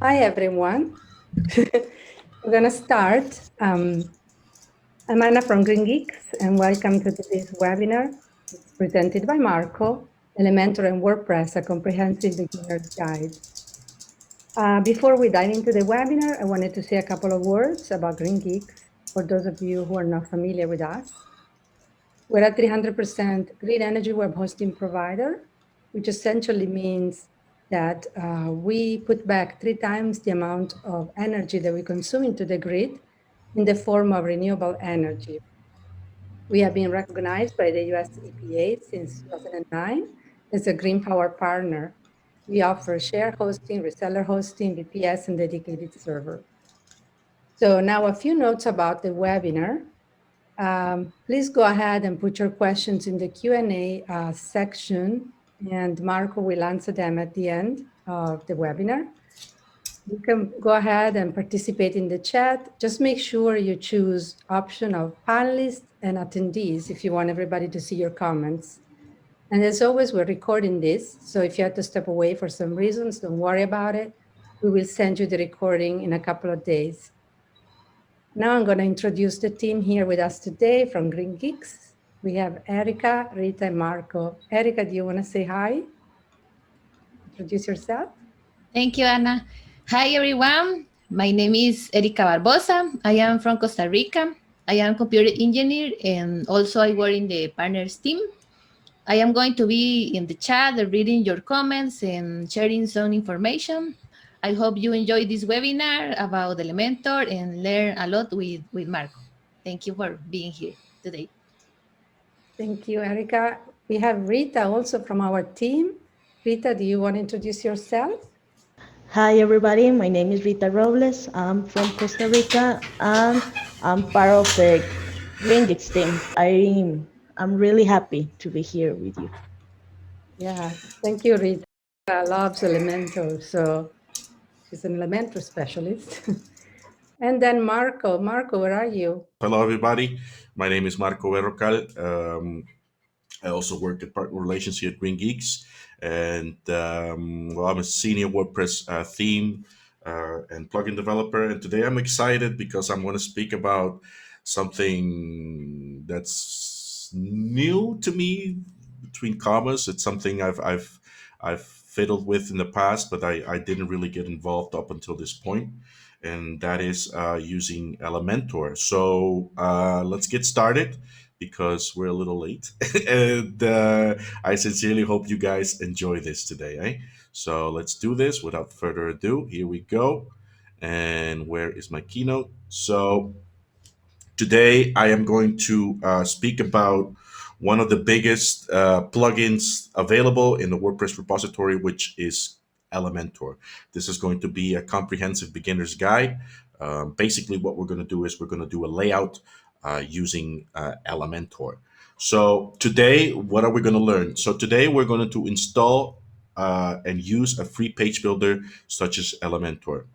Hi, everyone. We're going to start. I'm Anna from GreenGeeks, and welcome to today's webinar. It's presented by Marco, Elementor and WordPress, a comprehensive beginner's guide. Before we dive into the webinar, I wanted to say a couple of words about GreenGeeks for those of you who are not familiar with us. We're a 300% green energy web hosting provider, which essentially means that we put back 3 times the amount of energy that we consume into the grid in the form of renewable energy. We have been recognized by the US EPA since 2009 as a green power partner. We offer share hosting, reseller hosting, VPS, and dedicated server. So now a few notes about the webinar. Please go ahead and put your questions in the Q&A section, and Marco will answer them at the end of the webinar. You can go ahead and participate in the chat. Just make sure you choose option of panelists and attendees if you want everybody to see your comments. And as always, we're recording this, so if you have to step away for some reasons, don't worry about it. We will send you the recording in a couple of days. Now I'm going to introduce the team here with us today from GreenGeeks. We have Erica, Rita, and Marco. Erica, do you want to say hi? Introduce yourself. Thank you, Anna. Hi, everyone. My name is Erica Barbosa. I am from Costa Rica. I am a computer engineer, and also I work in the partners team. I am going to be in the chat reading your comments and sharing some information. I hope you enjoy this webinar about Elementor and learn a lot with Marco. Thank you for being here today. Thank you, Erica. We have Rita also from our team. Rita, do you want to introduce yourself? Hi everybody, my name is Rita Robles. I'm from Costa Rica and I'm part of the GreenGeeks team. I'm really happy to be here with you. Yeah, thank you, Rita. Rita loves Elementor, so she's an Elementor specialist. And then Marco. Marco, where are you? Hello, everybody. My name is Marco Berrocal. I also work at partner relations here at GreenGeeks, and well, I'm a senior WordPress theme and plugin developer. And today I'm excited because I'm going to speak about something that's new to me, between commas. It's something I've fiddled with in the past, but I didn't really get involved up until this point, and that is using Elementor. So let's get started because we're a little late. And I sincerely hope you guys enjoy this today. Eh? So let's do this without further ado. Here we go. And where is my keynote? So today I am going to speak about one of the biggest plugins available in the WordPress repository, which is Elementor. This is going to be a comprehensive beginner's guide. Basically, what we're going to do is we're going to do a layout using Elementor. So today, what are we going to learn? So today we're going to install and use a free page builder such as Elementor.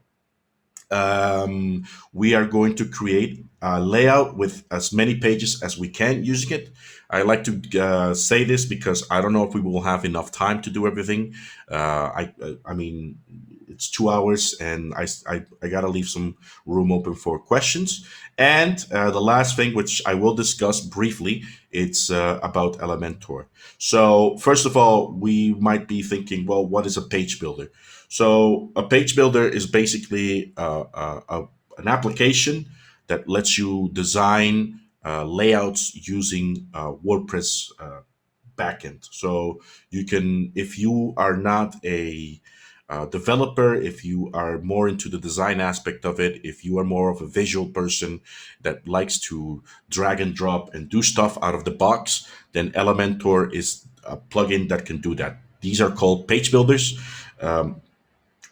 We are going to create a layout with as many pages as we can using it. I like to say this because I don't know if we will have enough time to do everything. I mean, it's 2 hours, and I got to leave some room open for questions. And the last thing, which I will discuss briefly, it's about Elementor. So first of all, we might be thinking, well, what is a page builder? So a page builder is basically an application that lets you design layouts using WordPress backend. So you can, if you are not a developer, if you are more into the design aspect of it, if you are more of a visual person that likes to drag and drop and do stuff out of the box, then Elementor is a plugin that can do that. These are called page builders.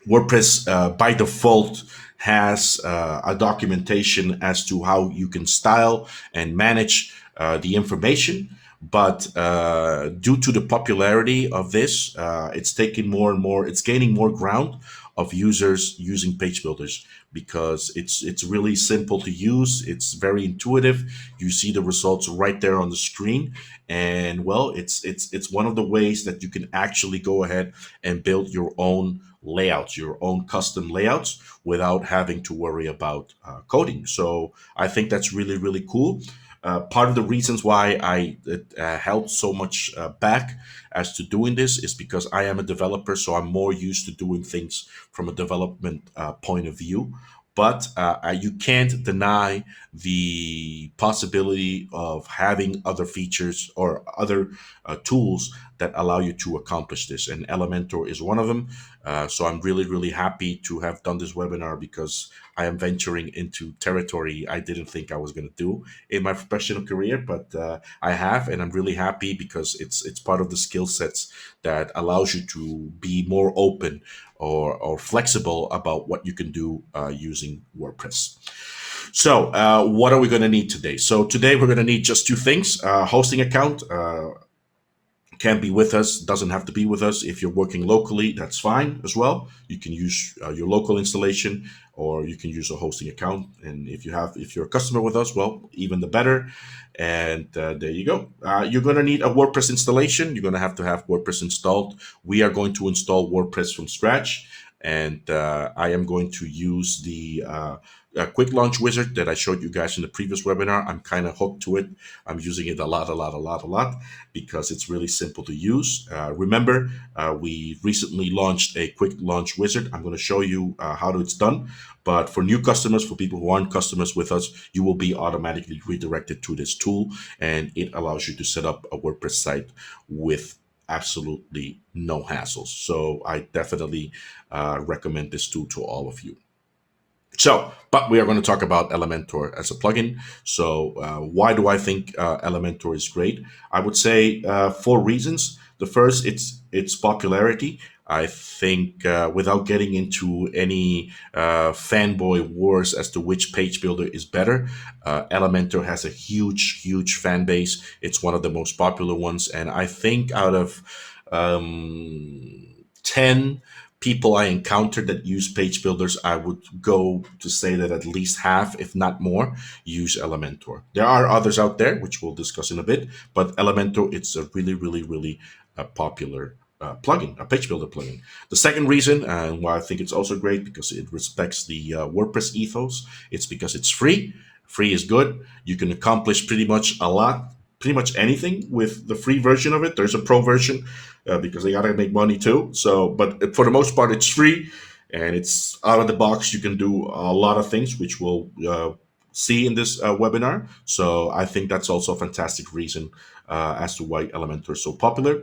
WordPress by default has a documentation as to how you can style and manage the information. But due to the popularity of this, it's taking more and more, it's gaining more ground of users using page builders because it's really simple to use. It's very intuitive. You see the results right there on the screen, and well, it's one of the ways that you can actually go ahead and build your own layouts, your own custom layouts, without having to worry about coding. So I think that's really, really cool. Part of the reasons why I held so much back as to doing this is because I am a developer, so I'm more used to doing things from a development point of view. But you can't deny the possibility of having other features or other tools that allow you to accomplish this. And Elementor is one of them. So I'm really, really happy to have done this webinar because I am venturing into territory I didn't think I was going to do in my professional career, but I have, and I'm really happy because it's part of the skill sets that allows you to be more open or flexible about what you can do using WordPress. So what are we going to need today? So today we're going to need just two things: hosting account. Can be with us, doesn't have to be with us. If you're working locally, that's fine as well. You can use your local installation, or you can use a hosting account. And if you're a customer with us, well, even the better. And there you go. You're going to need a WordPress installation. You're going to have WordPress installed. We are going to install WordPress from scratch, and I am going to use the quick launch wizard that I showed you guys in the previous webinar. I'm kind of hooked to it. I'm using it a lot because it's really simple to use. Remember, we recently launched a quick launch wizard. I'm going to show you how it's done. But for new customers, for people who aren't customers with us, you will be automatically redirected to this tool, and it allows you to set up a WordPress site with absolutely no hassles. So I definitely recommend this tool to all of you. So, but we are going to talk about Elementor as a plugin. So, why do I think Elementor is great? I would say 4 reasons. The first, its popularity. I think without getting into any fanboy wars as to which page builder is better, Elementor has a huge fan base. It's one of the most popular ones, and I think out of 10 people I encountered that use page builders, I would go to say that at least half, if not more, use Elementor. There are others out there, which we'll discuss in a bit, but Elementor, it's a really popular plugin, a page builder plugin. The second reason, and why I think it's also great, because it respects the WordPress ethos, it's because it's free. Free is good. You can accomplish pretty much anything with the free version of it. There's a pro version because they gotta make money too. So, but for the most part, it's free and it's out of the box. You can do a lot of things, which we'll see in this webinar. So I think that's also a fantastic reason as to why Elementor is so popular.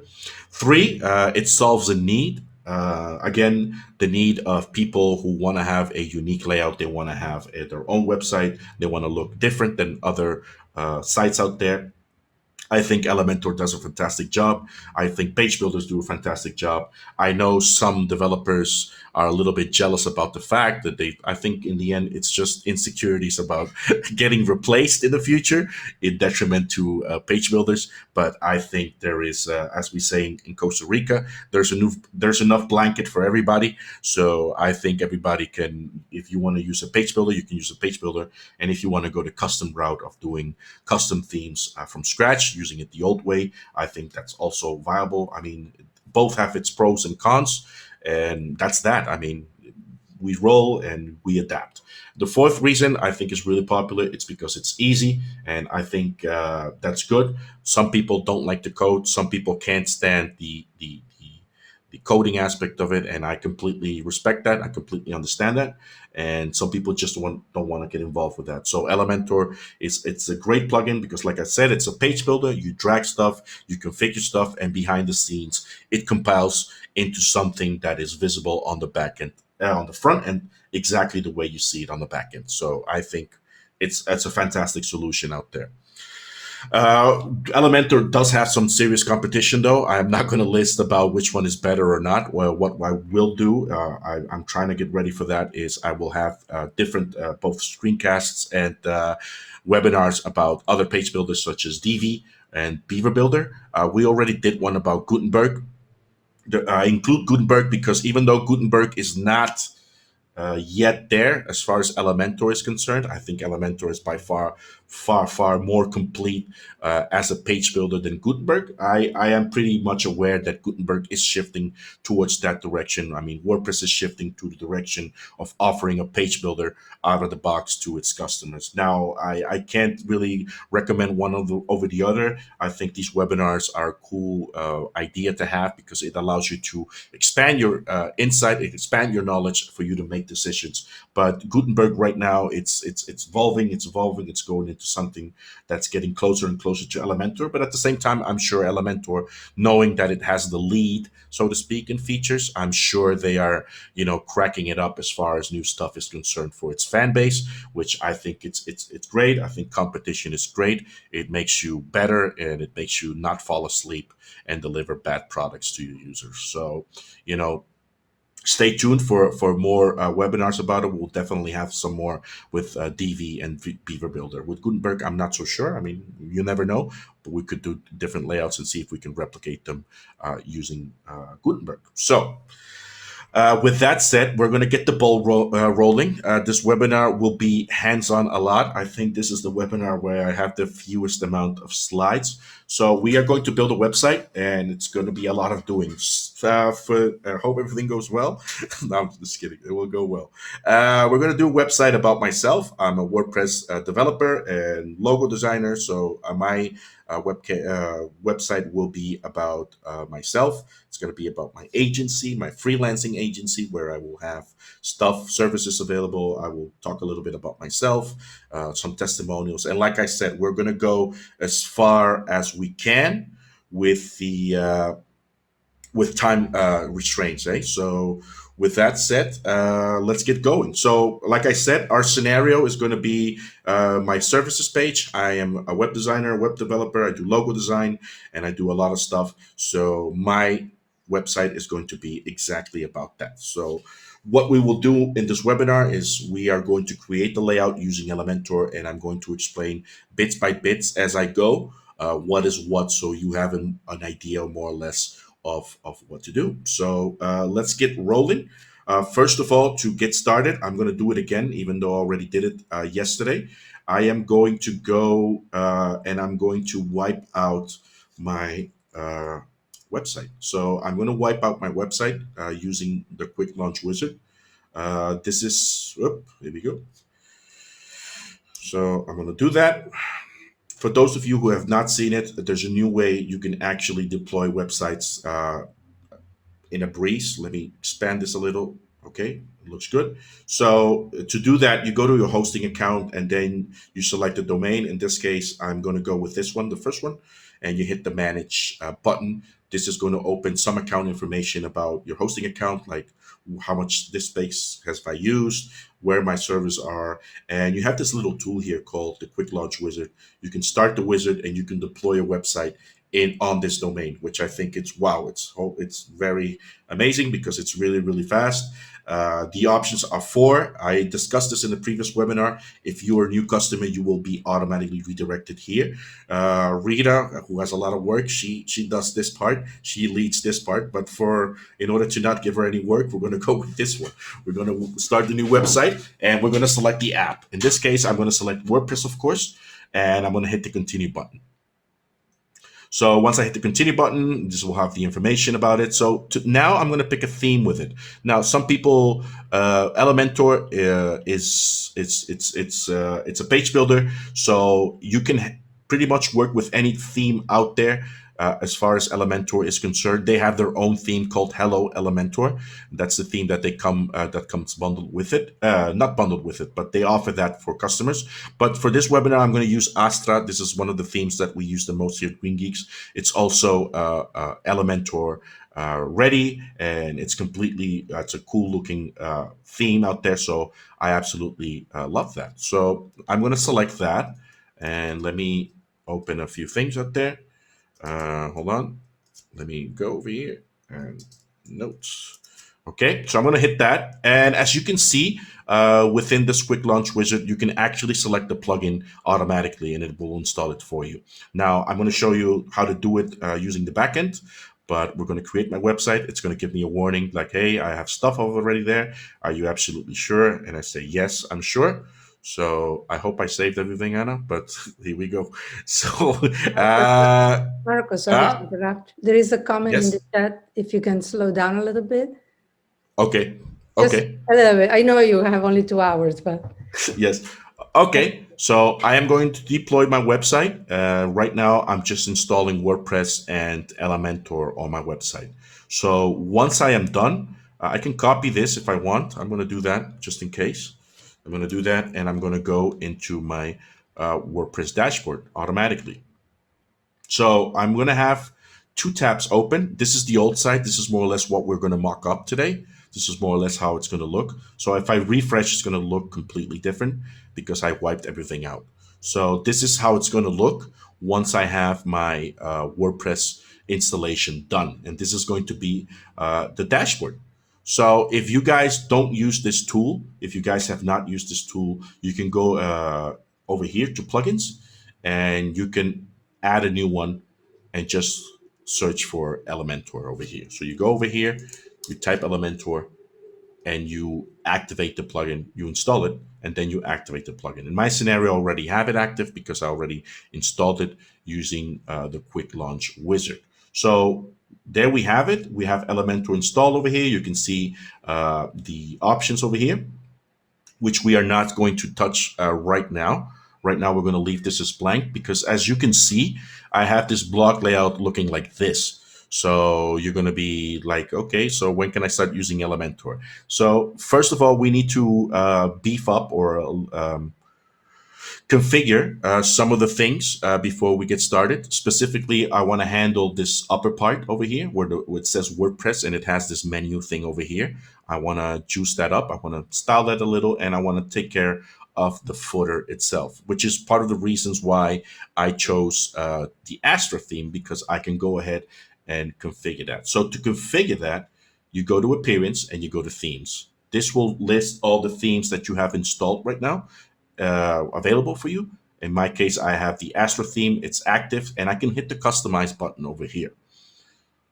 3, it solves a need. Again, the need of people who want to have a unique layout. They want to have their own website. They want to look different than other sites out there. I think Elementor does a fantastic job. I think page builders do a fantastic job. I know some developers are a little bit jealous about the fact that I think in the end, it's just insecurities about getting replaced in the future in detriment to page builders. But I think there is, as we say in Costa Rica, there's enough blanket for everybody. So I think everybody can, if you want to use a page builder, you can use a page builder. And if you want to go the custom route of doing custom themes from scratch, using it the old way, I think that's also viable. I mean, both have its pros and cons, and that's that. I mean, we roll and we adapt. The 4th reason I think is really popular, it's because it's easy, and I think that's good. Some people don't like the code. Some people can't stand the coding aspect of it, and I completely respect that. I completely understand that. And some people just don't want to get involved with that. So Elementor it's a great plugin because, like I said, it's a page builder. You drag stuff, you configure stuff, and behind the scenes, it compiles into something that is visible on the back end, on the front end, exactly the way you see it on the back end. So I think it's a fantastic solution out there. Elementor does have some serious competition, though. I'm not going to list about which one is better or not. Well, what I will do, I'm trying to get ready for that, is I will have different both screencasts and webinars about other page builders such as Divi and Beaver Builder. We already did one about Gutenberg. include Gutenberg, because even though Gutenberg is not yet there as far as Elementor is concerned, I think Elementor is by far, far more complete as a page builder than Gutenberg. I am pretty much aware that Gutenberg is shifting towards that direction. I mean, WordPress is shifting to the direction of offering a page builder out of the box to its customers. Now, I can't really recommend one over the other. I think these webinars are a cool idea to have, because it allows you to expand your insight, expand your knowledge for you to make decisions. But Gutenberg right now, it's evolving, it's going into something that's getting closer and closer to Elementor. But at the same time, I'm sure Elementor, knowing that it has the lead, so to speak, in features, I'm sure they are, cracking it up as far as new stuff is concerned for its fan base, which I think it's great. I think competition is great. It makes you better, and it makes you not fall asleep and deliver bad products to your users. So, you know, stay tuned for more webinars about it. We'll definitely have some more with DV and Beaver Builder. With Gutenberg, I'm not so sure. I mean, you never know, but we could do different layouts and see if we can replicate them using Gutenberg. So, with that said, we're going to get the ball rolling. This webinar will be hands-on a lot. I think this is the webinar where I have the fewest amount of slides. So we are going to build a website, and it's going to be a lot of doing. I hope everything goes well. No, I'm just kidding. It will go well. We're going to do a website about myself. I'm a WordPress developer and logo designer. So my website will be about myself. It's going to be about my agency, my freelancing agency, where I will have services available. I will talk a little bit about myself, some testimonials. And like I said, we're going to go as far as we can with the with time restraints. So with that said, let's get going. So like I said, our scenario is going to be my services page. I am a web designer, web developer. I do logo design, and I do a lot of stuff. So my website is going to be exactly about that. So what we will do in this webinar is we are going to create the layout using Elementor, and I'm going to explain bits by bits as I go what is what, so you have an idea more or less of what to do. So let's get rolling. First of all, to get started, I'm going to do it again, even though I already did it yesterday. I am going to go and I'm going to wipe out my website. So I'm going to wipe out my website using the quick launch wizard. This is, here we go. So I'm going to do that. For those of you who have not seen it, there's a new way you can actually deploy websites in a breeze. Let me expand this a little. Okay, it looks good. So to do that, you go to your hosting account and then you select the domain. In this case, I'm going to go with this one, the first one, and you hit the manage button. This is going to open some account information about your hosting account, like how much disk space has I used, where my servers are, and you have this little tool here called the Quick Launch Wizard. You can start the wizard and you can deploy a website on this domain, which I think it's very amazing because it's really fast. The options are four. I discussed this in the previous webinar. If you are a new customer, you will be automatically redirected here. Rita, who has a lot of work, she does this part. She leads this part. But in order to not give her any work, we're going to go with this one. We're going to start the new website, and we're going to select the app. In this case, I'm going to select WordPress, of course, and I'm going to hit the continue button. So once I hit the continue button, this will have the information about it. So now I'm going to pick a theme with it. Now, some people, Elementor it's a page builder, so you can pretty much work with any theme out there. As far as Elementor is concerned, they have their own theme called Hello Elementor. That's the theme that that comes bundled with it. Not bundled with it, but they offer that for customers. But for this webinar, I'm going to use Astra. This is one of the themes that we use the most here at GreenGeeks. It's also Elementor ready, and it's it's a cool looking theme out there. So I absolutely love that. So I'm going to select that, and let me open a few things out there. Hold on. Let me go over here and notes. Okay, so I'm going to hit that. And as you can see, within this quick launch wizard, you can actually select the plugin automatically and it will install it for you. Now, I'm going to show you how to do it using the backend. but we're going to create my website. It's going to give me a warning like, hey, I have stuff already there. Are you absolutely sure? And I say, yes, I'm sure. So I hope I saved everything, Anna, but here we go. So, uh, Marco, sorry to uh interrupt. There is a comment in the yes. chat, if you can slow down a little bit. Okay. Just Okay. a little bit. I know you have only 2 hours, but Yes. Okay. So I am going to deploy my website. Right now, I'm just installing WordPress and Elementor on my website. So once I am done, I can copy this if I want. I'm going to do that just in case. I'm going to do that, and I'm going to go into my WordPress dashboard automatically. So I'm going to have two tabs open. This is the old site. This is more or less what we're going to mock up today. This is more or less how it's going to look. So if I refresh, it's going to look completely different because I wiped everything out. So this is how it's going to look once I have my WordPress installation done. And this is going to be the dashboard. So if you guys don't use this tool, if you guys have not used this tool, you can go over here to plugins, and you can add a new one and just search for Elementor over here. So you go over here, you type Elementor, and you activate the plugin. You install it, and then you activate the plugin. In my scenario, I already have it active because I already installed it using the quick launch wizard. So there we have it. We have Elementor installed over here. You can see the options over here, which we are not going to touch right now. Right now, we're going to leave this as blank because, as you can see, I have this block layout looking like this. So you're going to be like, okay, so when can I start using Elementor? So first of all, we need to beef up or configure some of the things before we get started. Specifically, I want to handle this upper part over here where it says WordPress and it has this menu thing over here. I want to juice that up. I want to style that a little, and I want to take care of the footer itself, which is part of the reasons why I chose the Astra theme, because I can go ahead and configure that. So to configure that, you go to Appearance and you go to Themes. This will list all the themes that you have installed right now available for you. In my case, I have the Astra theme, it's active, and I can hit the customize button over here.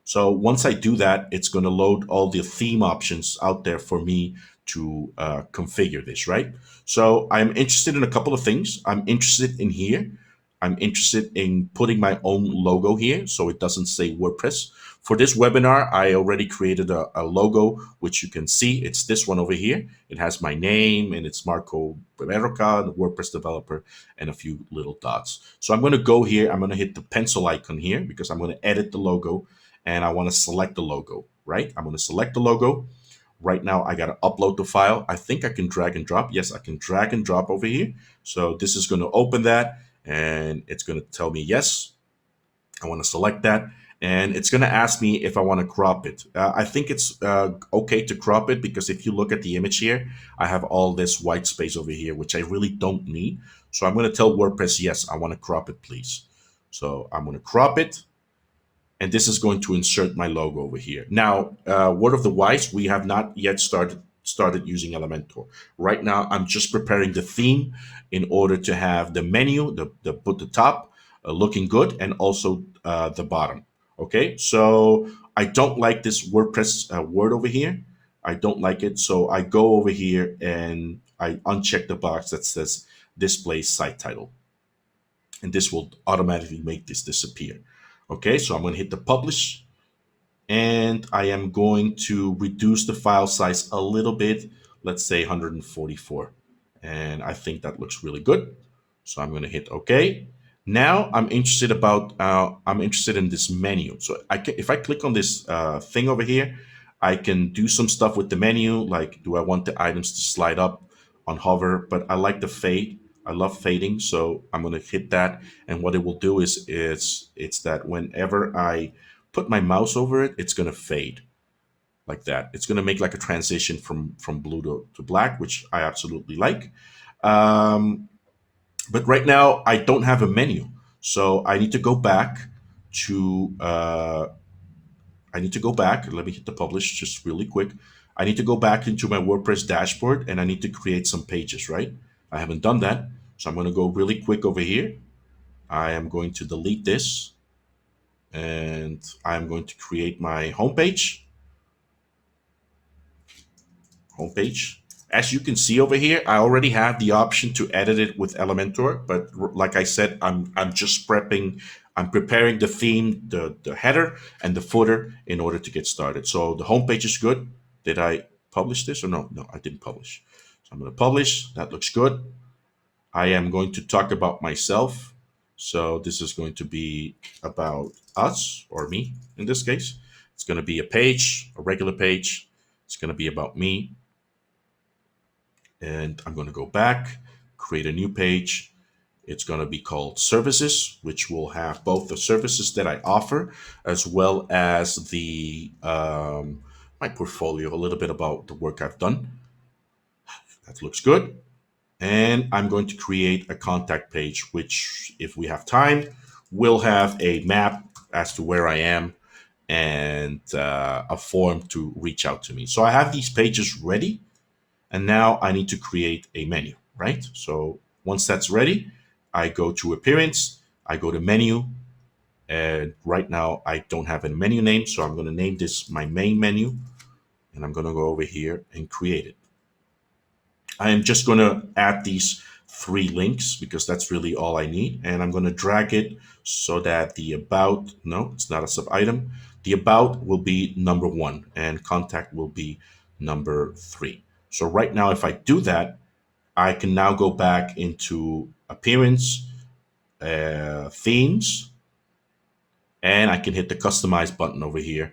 So once I do that, it's going to load all the theme options out there for me to configure this, right? So I'm interested in a couple of things. I'm interested in here. I'm interested in putting my own logo here so it doesn't say WordPress. For this webinar, I already created a logo, which you can see. It's this one over here. It has my name, and it's Marco Bemeroca, the WordPress developer, and a few little dots. So I'm going to go here. I'm going to hit the pencil icon here because I'm going to edit the logo, and I want to select the logo, right? I'm going to select the logo. Right now, I got to upload the file. I think I can drag and drop. Yes, I can drag and drop over here. So this is going to open that, and it's going to tell me, yes, I want to select that. And it's going to ask me if I want to crop it. I think it's okay to crop it because if you look at the image here, I have all this white space over here, which I really don't need. So I'm going to tell WordPress, yes, I want to crop it, please. So I'm going to crop it, and this is going to insert my logo over here. Now, word of the wise, we have not yet started using Elementor. Right now, I'm just preparing the theme in order to have the menu, the top looking good, and also the bottom. Okay, so I don't like this WordPress word over here. I don't like it, so I go over here and I uncheck the box that says display site title, and this will automatically make this disappear. Okay, so I'm going to hit the publish, and I am going to reduce the file size a little bit, let's say 144. And I think that looks really good. So I'm going to hit OK. Now I'm interested in this menu. So if I click on this thing over here, I can do some stuff with the menu, like do I want the items to slide up on hover? But I like the fade. I love fading, so I'm going to hit that. And what it will do is it's that whenever I put my mouse over it, it's going to fade like that. It's going to make like a transition from blue to black, which I absolutely like. Um, but right now, I don't have a menu, so I need to go back to. I need to go back. Let me hit the publish just really quick. I need to go back into my WordPress dashboard, and I need to create some pages. Right? I haven't done that, so I'm going to go really quick over here. I am going to delete this, and I'm going to create my homepage. As you can see over here, I already have the option to edit it with Elementor, but like I said, I'm just I'm preparing the theme, the header and the footer in order to get started. So the homepage is good. Did I publish this or no? No, I didn't publish. So I'm going to publish. That looks good. I am going to talk about myself. So this is going to be about us, or me in this case. It's going to be a page, a regular page. It's going to be about me. And I'm going to go back, create a new page. It's going to be called services, which will have both the services that I offer as well as the my portfolio, a little bit about the work I've done. That looks good. And I'm going to create a contact page, which, if we have time, will have a map as to where I am and a form to reach out to me. So I have these pages ready, and now I need to create a menu, right? So once that's ready, I go to appearance, I go to menu, and right now I don't have a menu name, so I'm going to name this my main menu, and I'm going to go over here and create it. I am just going to add these 3 links because that's really all I need. And I'm going to drag it so that the about, no, it's not a sub item. The about will be number 1 and contact will be number 3. So right now, if I do that, I can now go back into appearance, themes, and I can hit the customize button over here.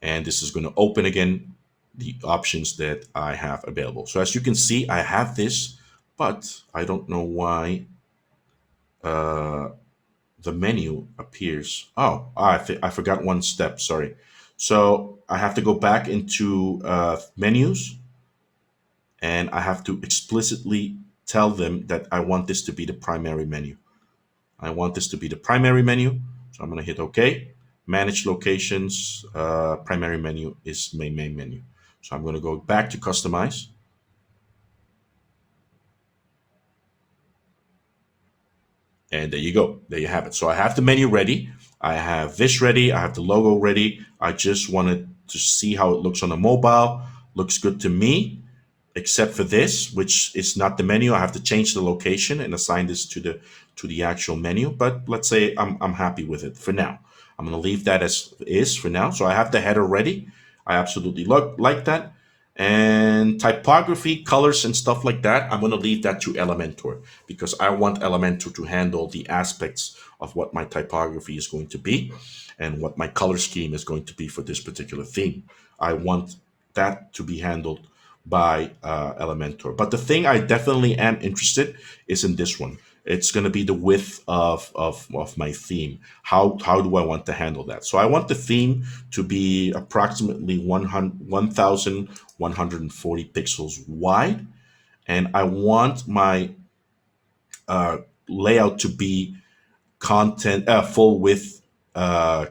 And this is going to open again the options that I have available. So as you can see, I have this, but I don't know why the menu appears. Oh, I forgot one step. Sorry. So I have to go back into menus, and I have to explicitly tell them that I want this to be the primary menu. I want this to be the primary menu. So I'm going to hit OK. Manage locations. Primary menu is my main menu. So I'm going to go back to customize. And there you go. There you have it. So I have the menu ready. I have this ready. I have the logo ready. I just wanted to see how it looks on the mobile. Looks good to me, except for this, which is not the menu. I have to change the location and assign this to the actual menu. But let's say I'm happy with it for now. I'm going to leave that as is for now. So I have the header ready. I absolutely like that. And typography, colors, and stuff like that, I'm going to leave that to Elementor because I want Elementor to handle the aspects of what my typography is going to be and what my color scheme is going to be for this particular theme. I want that to be handled by Elementor. But the thing I definitely am interested is in this one. It's going to be the width of my theme. How do I want to handle that? So I want the theme to be approximately 1,140 pixels wide. And I want my layout to be content full width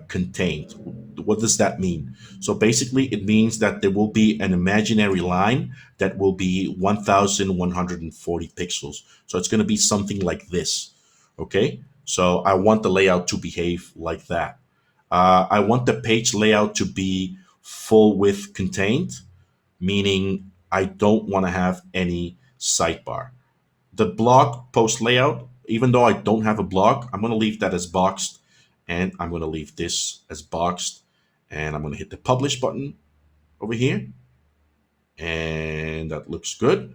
contained. What does that mean? So basically, it means that there will be an imaginary line that will be 1,140 pixels. So it's going to be something like this. Okay. So I want the layout to behave like that. I want the page layout to be full width contained, meaning I don't want to have any sidebar. The blog post layout, even though I don't have a blog, I'm going to leave that as boxed, and I'm going to leave this as boxed, and I'm going to hit the publish button over here, and that looks good.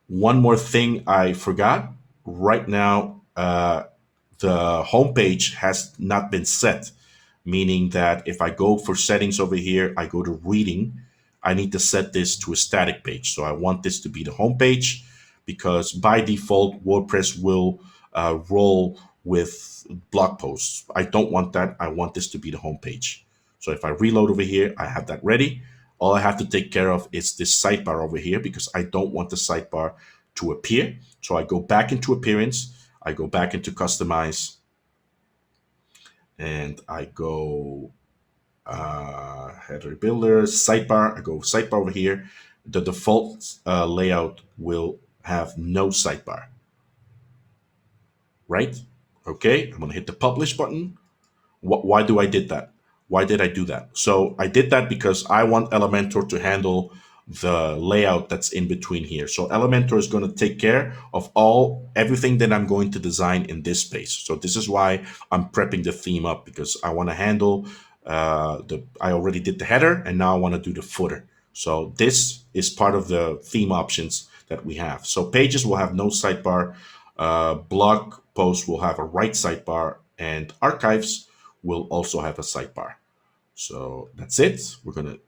One more thing I forgot. Right now, the homepage has not been set, meaning that if I go for settings over here, I go to reading, I need to set this to a static page. So I want this to be the homepage because by default, WordPress will roll with blog posts. I don't want that. I want this to be the homepage. So if I reload over here, I have that ready. All I have to take care of is this sidebar over here because I don't want the sidebar to appear. So I go back into appearance, I go back into customize, and I go header builder, sidebar. I go sidebar over here. The default layout will have no sidebar, right? Okay, I'm going to hit the publish button. Why do I did that? Why did I do that? So I did that because I want Elementor to handle the layout that's in between here. So Elementor is going to take care of everything that I'm going to design in this space. So this is why I'm prepping the theme up, because I want to handle I already did the header and now I want to do the footer. So this is part of the theme options that we have. So pages will have no sidebar, blog posts will have a right sidebar, and archives will also have a sidebar. So that's it. We're going to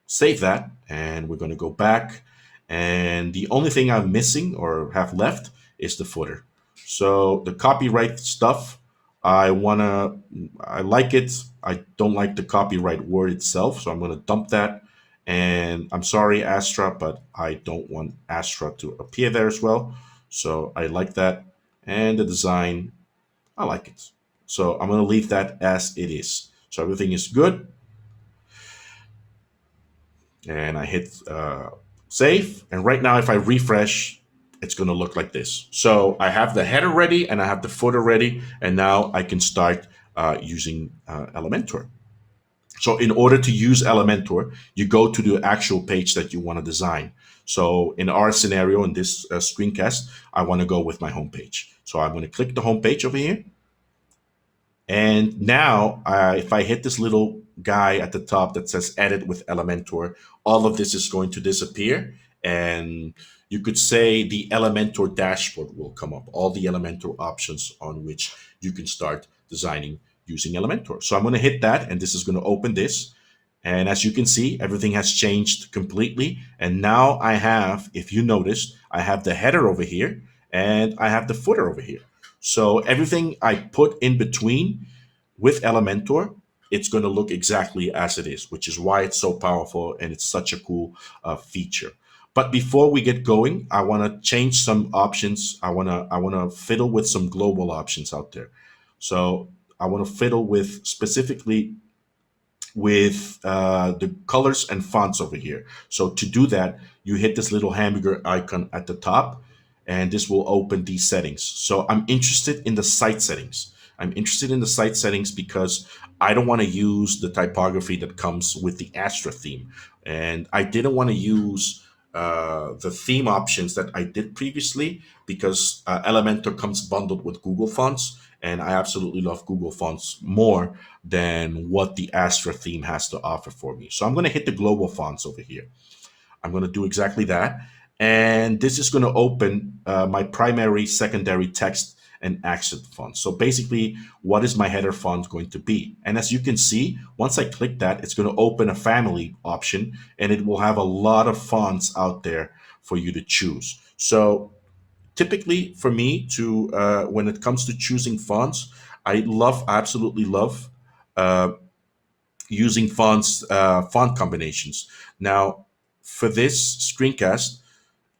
save that and we're going to go back. And the only thing I'm missing or have left is the footer. So the copyright stuff, I like it. I don't like the copyright word itself. So I'm going to dump that. And I'm sorry, Astra, but I don't want Astra to appear there as well. So I like that. And the design, I like it. So I'm going to leave that as it is. So everything is good. And I hit save. And right now, if I refresh, it's going to look like this. So I have the header ready and I have the footer ready. And now I can start using Elementor. So in order to use Elementor, you go to the actual page that you want to design. So in our scenario, in this screencast, I want to go with my homepage. So I'm going to click the homepage over here. And now, if I hit this little guy at the top that says edit with Elementor, all of this is going to disappear. And you could say the Elementor dashboard will come up, all the Elementor options on which you can start designing using Elementor. So I'm going to hit that, and this is going to open this. And as you can see, everything has changed completely. And now I have, if you noticed, I have the header over here and I have the footer over here. So everything I put in between with Elementor, it's going to look exactly as it is, which is why it's so powerful and it's such a cool feature. But before we get going, I want to change some options. I want to fiddle with some global options out there. So I want to fiddle with specifically with the colors and fonts over here. So to do that, you hit this little hamburger icon at the top, and this will open these settings. So I'm interested in the site settings. I'm interested in the site settings because I don't want to use the typography that comes with the Astra theme. And I didn't want to use the theme options that I did previously because Elementor comes bundled with Google Fonts. And I absolutely love Google Fonts more than what the Astra theme has to offer for me. So I'm going to hit the global fonts over here. I'm going to do exactly that. And this is going to open my primary, secondary text and accent font. So basically, what is my header font going to be? And as you can see, once I click that, it's going to open a family option and it will have a lot of fonts out there for you to choose. So typically for me to when it comes to choosing fonts, I absolutely love uh, using font combinations. Now for this screencast,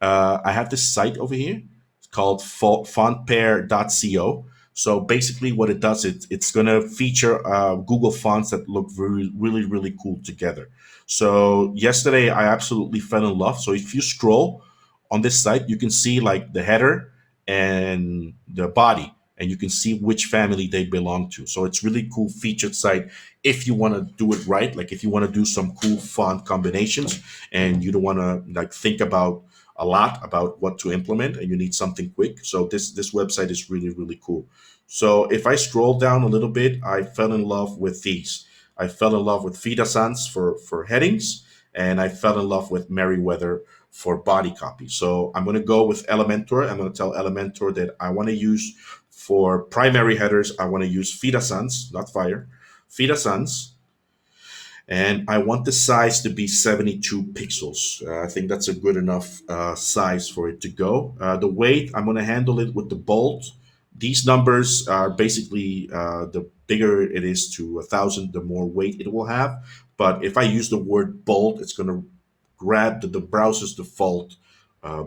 I have this site over here. It's called fontpair.co. So basically, what it does, it's going to feature Google fonts that look really cool together. So yesterday, I absolutely fell in love. So if you scroll on this site, you can see like the header and the body, and you can see which family they belong to. So it's really cool featured site if you want to do it right. Like if you want to do some cool font combinations and you don't want to like think about a lot about what to implement and you need something quick. So this website is really cool. So if I scroll down a little bit, I fell in love with these. I fell in love with Fida Sans for headings, and I fell in love with Merriweather for body copy. So I'm going to go with Elementor. I'm going to tell Elementor that I want to use for primary headers, I want to use Fida Sans, not Fire, Fida Sans, and I want the size to be 72 pixels. I think that's a good enough size for it to go. The weight, I'm going to handle it with the bold. These numbers are basically the bigger it is to 1,000, the more weight it will have. But if I use the word bold, it's going to grab the browser's default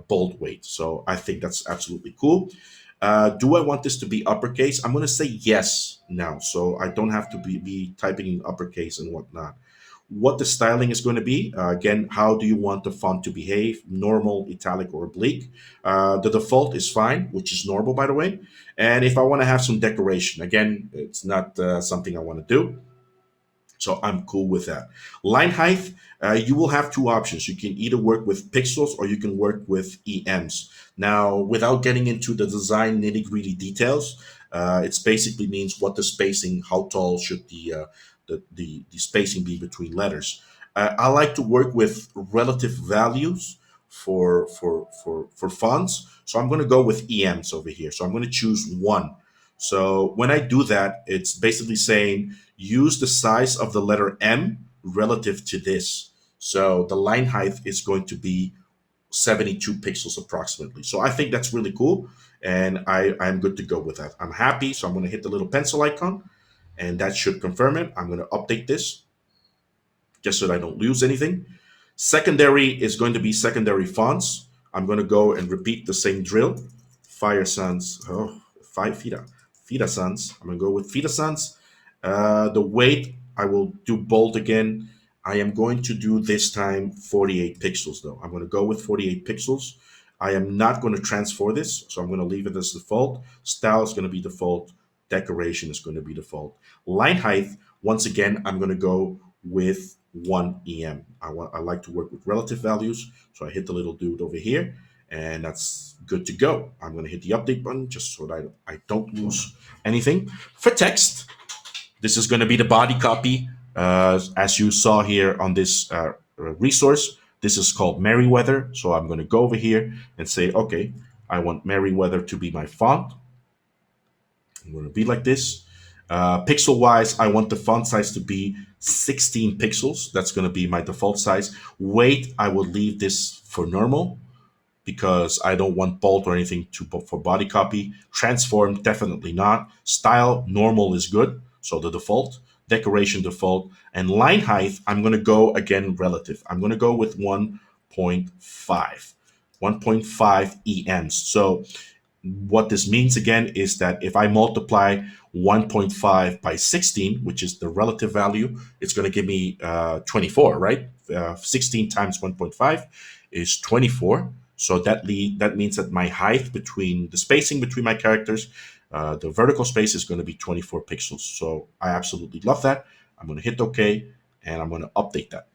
bold weight. So I think that's absolutely cool. Do I want this to be uppercase? I'm going to say yes now. So I don't have to be typing in uppercase and whatnot. what the styling is going to be. Again, how do you want the font to behave? Normal, italic, or oblique. The default is fine, which is normal, by the way. And if I want to have some decoration, again, it's not something I want to do. So I'm cool with that. Line height, you will have two options. You can either work with pixels or you can work with EMs. Now, without getting into the design nitty gritty details, it basically means what the spacing, how tall should the spacing be between letters. I like to work with relative values for fonts. So I'm going to go with EMs over here. So I'm going to choose one. So when I do that, it's basically saying use the size of the letter M relative to this. So the line height is going to be 72 pixels approximately. So I think that's really cool. And I'm good to go with that. I'm happy. So I'm going to hit the little pencil icon and that should confirm it. I'm going to update this just so that I don't lose anything. Secondary is going to be secondary fonts. I'm going to go and repeat the same drill. Fire Sans, Fida Sans. I'm going to go with Fida Sans. The weight, I will do bold again. I am going to do this time 48 pixels though. I'm going to go with 48 pixels. I am not going to transfer this, so I'm going to leave it as default. Style is going to be default. Decoration is going to be default. Line height, once again, I'm going to go with 1 EM. I like to work with relative values, so I hit the little dude over here, and that's good to go. I'm going to hit the update button just so that I don't lose anything. For text, this is going to be the body copy. As you saw here on this resource, this is called Merriweather. So I'm going to go over here and say, okay, I want Merriweather to be my font. I'm going to be like this. Pixel wise, I want the font size to be 16 pixels. That's going to be my default size. Weight, I will leave this for normal because I don't want bold or anything for body copy. Transform, definitely not. Style, normal is good. So the default. Decoration, default. And line height, I'm going to go again relative. I'm going to go with 1.5. 1.5 EMs. So what this means again is that if I multiply 1.5 by 16, which is the relative value, it's going to give me 24, right? 16 times 1.5 is 24. So that means that my height between the spacing between my characters, the vertical space is going to be 24 pixels. So I absolutely love that. I'm going to hit OK, and I'm going to update that.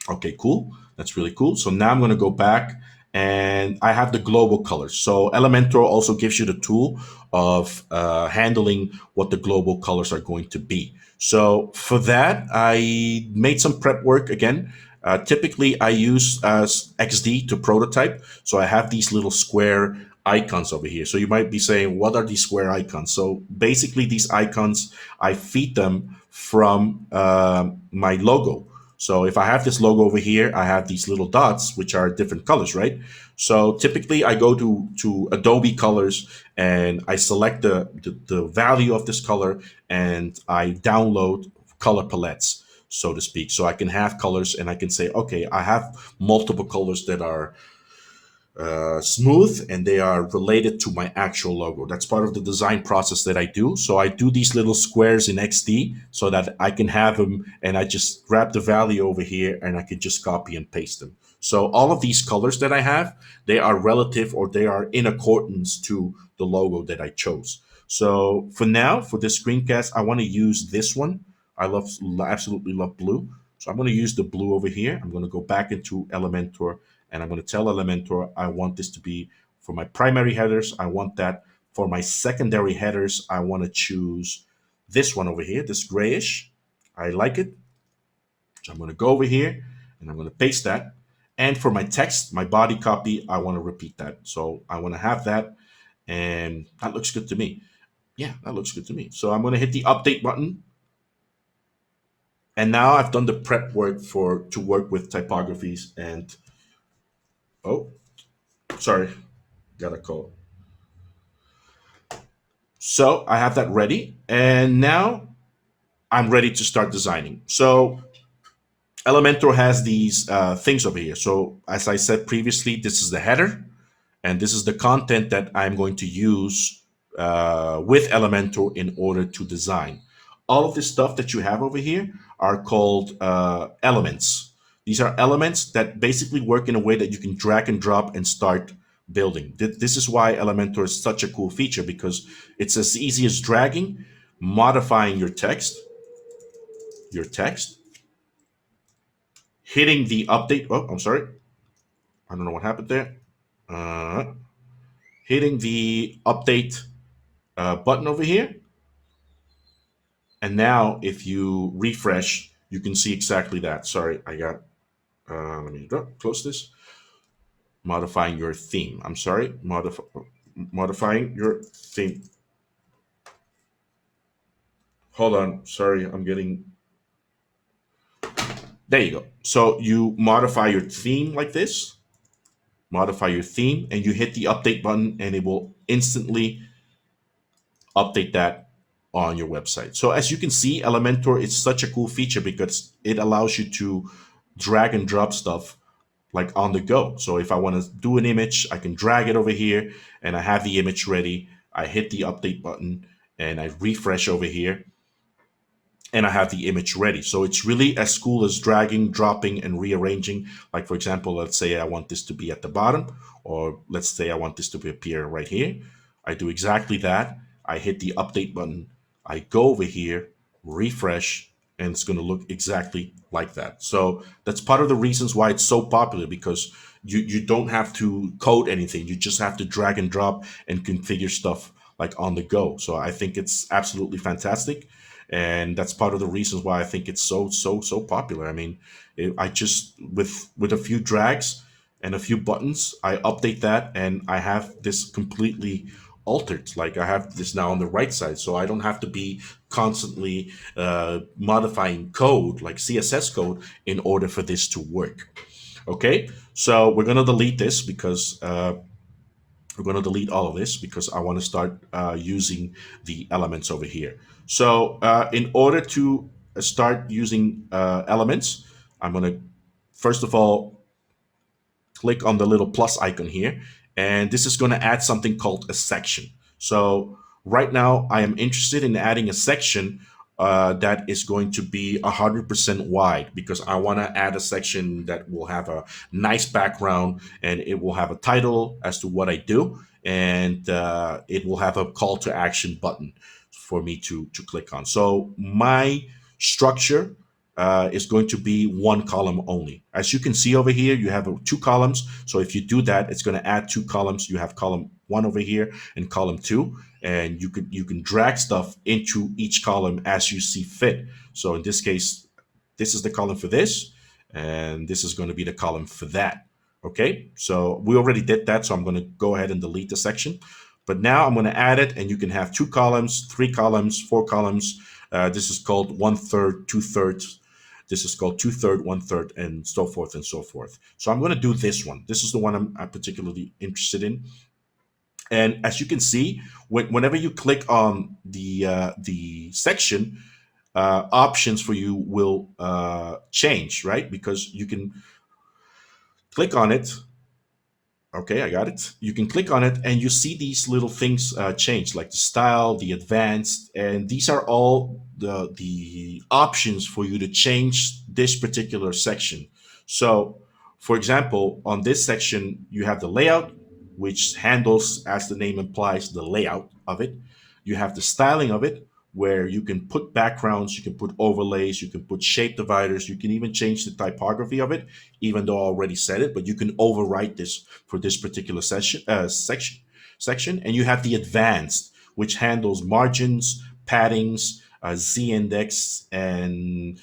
Okay, cool. That's really cool. So now I'm going to go back and I have the global colors. So Elementor also gives you the tool of handling what the global colors are going to be. So for that, I made some prep work again. Typically, I use XD to prototype. So I have these little square icons over here. So you might be saying, what are these square icons? So basically, these icons, I feed them from my logo. So if I have this logo over here, I have these little dots, which are different colors, right? So typically I go to Adobe Colors and I select the value of this color and I download color palettes, so to speak. So I can have colors and I can say, okay, I have multiple colors that are smooth and they are related to my actual logo. That's part of the design process that I do. So I do these little squares in XD so that I can have them and I just grab the value over here and I can just copy and paste them. So all of these colors that I have, they are relative or they are in accordance to the logo that I chose. So for now, for this screencast, I want to use this one. Absolutely love blue. So I'm going to use the blue over here. I'm going to go back into Elementor and I'm going to tell Elementor I want this to be for my primary headers. I want that for my secondary headers. I want to choose this one over here, this grayish. I like it. So I'm going to go over here and I'm going to paste that. And for my text, my body copy, I want to repeat that. So I want to have that. And that looks good to me. Yeah, that looks good to me. So I'm going to hit the update button. And now I've done the prep work to work with typographies and oh, sorry, got a call. So I have that ready, and now I'm ready to start designing. So Elementor has these things over here. So as I said previously, this is the header, and this is the content that I'm going to use with Elementor in order to design. all of this stuff that you have over here are called elements. These are elements that basically work in a way that you can drag and drop and start building. This is why Elementor is such a cool feature, because it's as easy as dragging, modifying your text, hitting the update. Oh, I'm sorry. I don't know what happened there. Hitting the update button over here. And now if you refresh, you can see exactly that. Sorry, I got, let me close this. Modifying your theme. I'm sorry, modifying your theme. Hold on, sorry, I'm getting, there you go. So you modify your theme like this, modify your theme, and you hit the update button, and it will instantly update that on your website. So as you can see, Elementor is such a cool feature because it allows you to drag and drop stuff like on the go. So if I want to do an image, I can drag it over here and I have the image ready. I hit the update button and I refresh over here and I have the image ready. So it's really as cool as dragging, dropping, and rearranging. Like, for example, let's say I want this to be at the bottom, or let's say I want this to appear right here. I do exactly that. I hit the update button. I go over here, refresh, and it's going to look exactly like that. So that's part of the reasons why it's so popular, because you don't have to code anything. You just have to drag and drop and configure stuff like on the go. So I think it's absolutely fantastic, and that's part of the reasons why I think it's so popular. I mean, I just with a few drags and a few buttons, I update that, and I have this completely altered. Like, I have this now on the right side, so I don't have to be constantly modifying code like CSS code in order for this to work. Okay, so we're gonna delete this because we're going to delete all of this because I want to start using the elements over here. So in order to start using elements, I'm going to first of all click on the little plus icon here, and this is going to add something called a section. So right now I am interested in adding a section that is going to be 100% wide, because I want to add a section that will have a nice background, and it will have a title as to what I do, and it will have a call to action button for me to click on. So my structure is going to be one column only. As you can see over here, you have two columns. So if you do that, it's going to add two columns. You have column one over here and column two, and you can drag stuff into each column as you see fit. So in this case, this is the column for this, and this is going to be the column for that. Okay, so we already did that, so I'm going to go ahead and delete the section. But now I'm going to add it, and you can have two columns, three columns, four columns. This is called 1/3, 2/3. This is called 2/3, 1/3, and so forth and so forth. So I'm going to do this one. This is the one I'm particularly interested in. And as you can see, whenever you click on the section, options for you will change, right? Because you can click on it. Okay, I got it. You can click on it and you see these little things change, like the style, the advanced, and these are all the options for you to change this particular section. So, for example, on this section, you have the layout, which handles, as the name implies, the layout of it. You have the styling of it, where you can put backgrounds, you can put overlays, you can put shape dividers, you can even change the typography of it, even though I already said it, but you can overwrite this for this particular section. And you have the advanced, which handles margins, paddings, z-index, and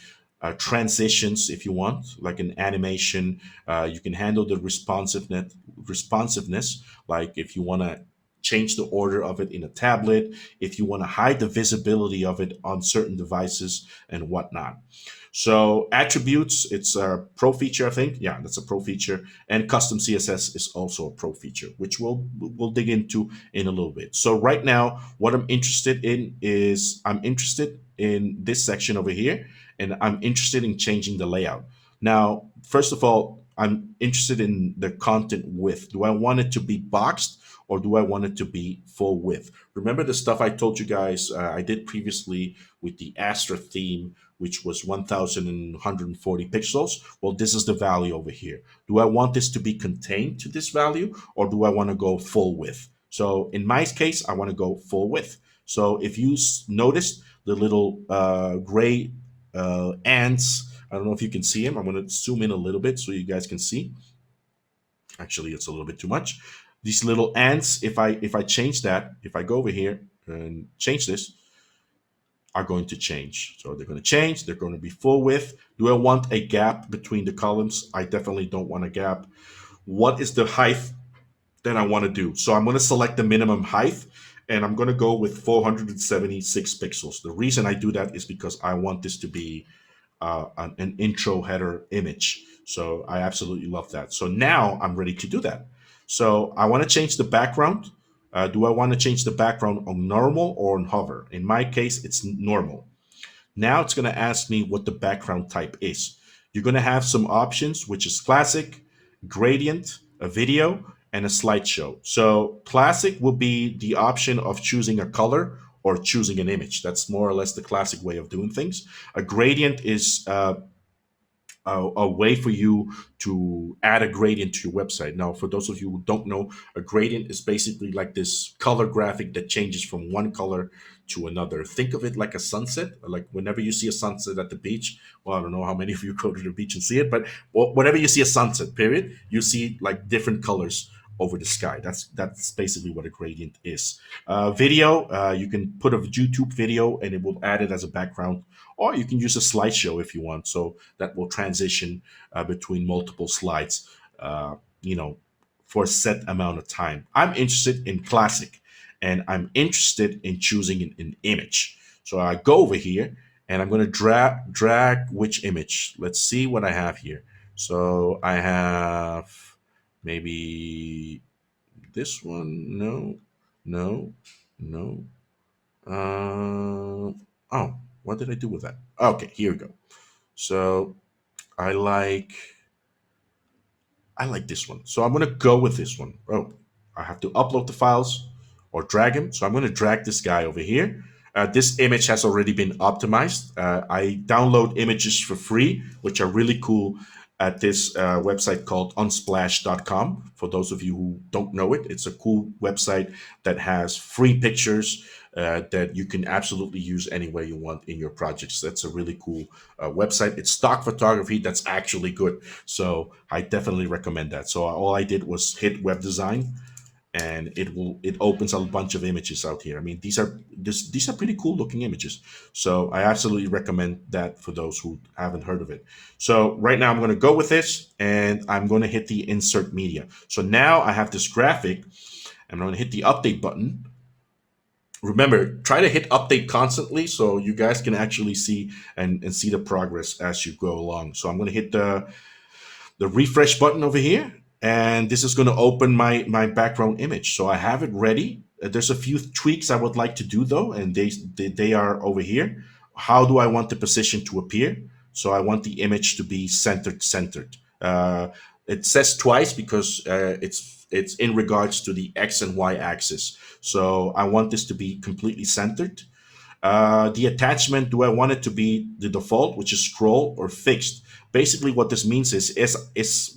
transitions if you want, like an animation. You can handle the responsiveness, like if you want to change the order of it in a tablet, if you want to hide the visibility of it on certain devices and whatnot. So attributes, it's a pro feature, I think. Yeah, that's a pro feature. And custom CSS is also a pro feature, which we'll dig into in a little bit. So right now, what I'm interested in is I'm interested in this section over here, and I'm interested in changing the layout. Now, first of all, I'm interested in the content width. Do I want it to be boxed, or do I want it to be full width? Remember the stuff I told you guys I did previously with the Astra theme, which was 1140 pixels? Well, this is the value over here. Do I want this to be contained to this value, or do I want to go full width? So in my case, I want to go full width. So if you notice the little gray ants, I don't know if you can see them. I'm going to zoom in a little bit so you guys can see. Actually, it's a little bit too much. These little ants, if I change that, if I go over here and change this, are going to change. So they're going to change. They're going to be full width. Do I want a gap between the columns? I definitely don't want a gap. What is the height that I want to do? So I'm going to select the minimum height, and I'm going to go with 476 pixels. The reason I do that is because I want this to be an intro header image. So I absolutely love that. So now I'm ready to do that. So I want to change the background. Do I want to change the background on normal or on hover? In my case, it's normal. Now it's going to ask me what the background type is. You're going to have some options, which is classic, gradient, a video, and a slideshow. So classic will be the option of choosing a color or choosing an image. That's more or less the classic way of doing things. A gradient is a way for you to add a gradient to your website. Now, for those of you who don't know, a gradient is basically like this color graphic that changes from one color to another. Think of it like a sunset, like whenever you see a sunset at the beach. Well, I don't know how many of you go to the beach and see it, but whenever you see a sunset, period, you see like different colors over the sky. That's basically what a gradient is. Video, you can put a YouTube video and it will add it as a background, or you can use a slideshow if you want. So that will transition between multiple slides, you know, for a set amount of time. I'm interested in classic, and I'm interested in choosing an image. So I go over here and I'm going to drag which image. Let's see what I have here. So I have maybe this one. No, no, no. Oh, what did I do with that? Okay, here we go. So I like I like this one. So I'm going to go with this one. Oh, I have to upload the files or drag them. So I'm going to drag this guy over here. This image has already been optimized. I download images for free, which are really cool at this website called unsplash.com. For those of you who don't know it, it's a cool website that has free pictures that you can absolutely use any way you want in your projects. That's a really cool website. It's stock photography that's actually good. So I definitely recommend that. So all I did was hit web design, and it opens a bunch of images out here. I mean, these are pretty cool looking images. So I absolutely recommend that for those who haven't heard of it. So right now I'm going to go with this, and I'm going to hit the insert media. So now I have this graphic, and I'm going to hit the update button. Remember, try to hit update constantly so you guys can actually see and see the progress as you go along. So I'm going to hit the refresh button over here, and this is going to open my background image. So I have it ready. There's a few tweaks I would like to do though, and they are over here. How do I want the position to appear? So I want the image to be centered. It says twice because it's in regards to the X and Y axis. So I want this to be completely centered. The attachment, do I want it to be the default, which is scroll, or fixed? Basically, what this means is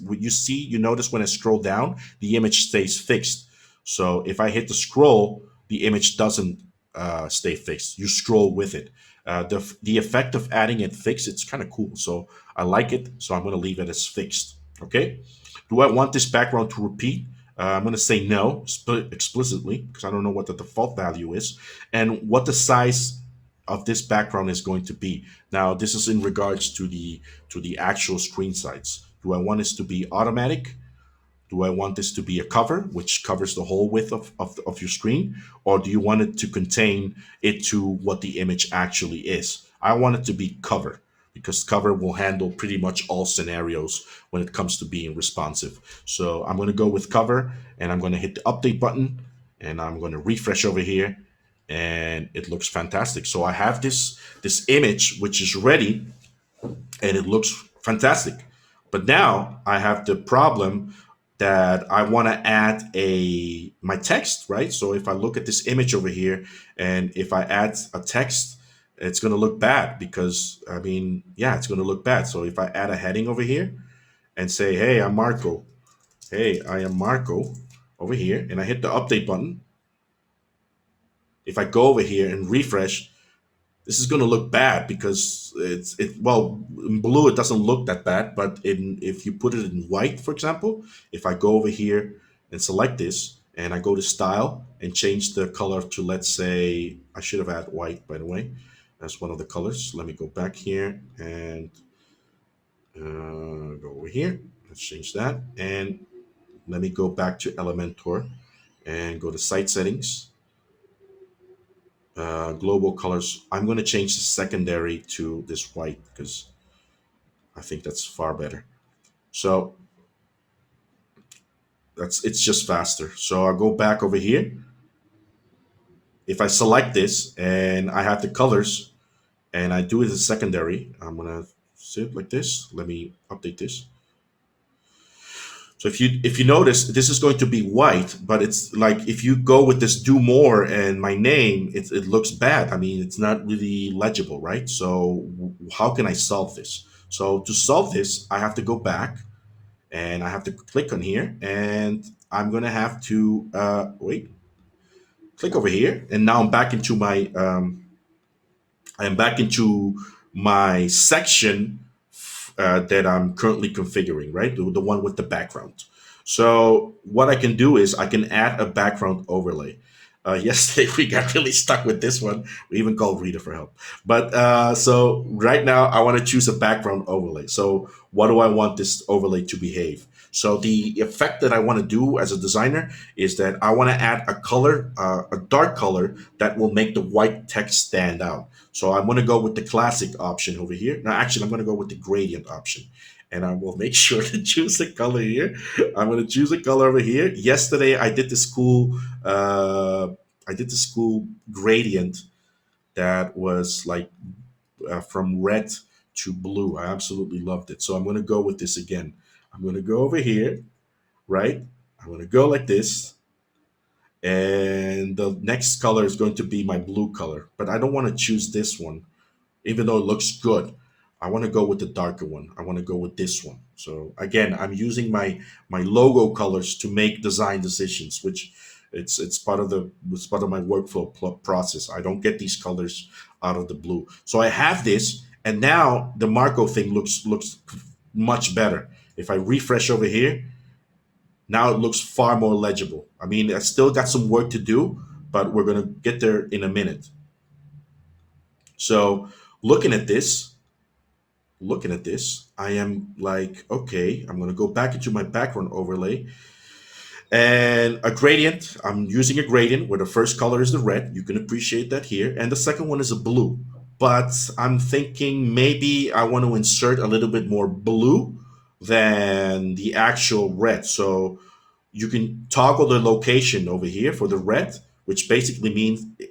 what you notice when I scroll down, the image stays fixed. So if I hit the scroll, the image doesn't stay fixed. You scroll with it. The effect of adding it fixed, it's kind of cool. So I like it. So I'm going to leave it as fixed. Okay. Do I want this background to repeat? I'm going to say no explicitly because I don't know what the default value is and what the size of this background is going to be. Now, this is in regards to the actual screen size. Do I want this to be automatic? Do I want this to be a cover, which covers the whole width of your screen? Or do you want it to contain it to what the image actually is? I want it to be cover because cover will handle pretty much all scenarios when it comes to being responsive. So I'm going to go with cover, and I'm going to hit the update button, and I'm going to refresh over here, and it looks fantastic. So I have this image which is ready, and it looks fantastic. But now I have the problem that I want to add my text, right? So if I look at this image over here, and if I add a text, it's going to look bad because I mean, yeah, it's going to look bad. So if I add a heading over here and say, "Hey, I'm Marco. Hey, I am Marco," over here, and I hit the update button. If I go over here and refresh, this is going to look bad because well, in blue it doesn't look that bad, but if you put it in white, for example, if I go over here and select this and I go to style and change the color to, let's say, I should have had white, by the way. That's one of the colors. Let me go back here and go over here. Let's change that, and let me go back to Elementor and go to site settings, global colors. I'm going to change the secondary to this white because I think that's far better. So it's just faster. So I'll go back over here. If I select this and I have the colors and I do it as secondary, I'm gonna see it like this. Let me update this. So if you notice, this is going to be white, but it's like if you go with this do more and my name, it looks bad. I mean, it's not really legible, right? So how can I solve this? So to solve this, I have to go back and I have to click on here, and I'm gonna have to click over here, and now I'm back into my section that I'm currently configuring, right? The one with the background. So what I can do is I can add a background overlay. Yesterday we got really stuck with this one. We even called Rita for help. But so right now I want to choose a background overlay. So what do I want this overlay to behave? So the effect that I want to do as a designer is that I want to add a color, a dark color that will make the white text stand out. So I'm going to go with the classic option over here. Now, actually, I'm going to go with the gradient option. And I will make sure to choose a color here. I'm going to choose a color over here. Yesterday, I did the school gradient that was like from red to blue. I absolutely loved it. So I'm going to go with this again. I'm going to go over here, right? I'm going to go like this. And the next color is going to be my blue color. But I don't want to choose this one even though it looks good. I want to go with the darker one. I want to go with this one. So again, I'm using my logo colors to make design decisions, which it's part of my workflow process. I don't get these colors out of the blue. So I have this, and now the Marco thing looks much better. If I refresh over here, now it looks far more legible. I mean, I still got some work to do, but we're gonna get there in a minute. So looking at this, I am like, okay, I'm going to go back into my background overlay and a gradient. I'm using a gradient where the first color is the red. You can appreciate that here. And the second one is a blue. But I'm thinking maybe I want to insert a little bit more blue than the actual red. So you can toggle the location over here for the red, which basically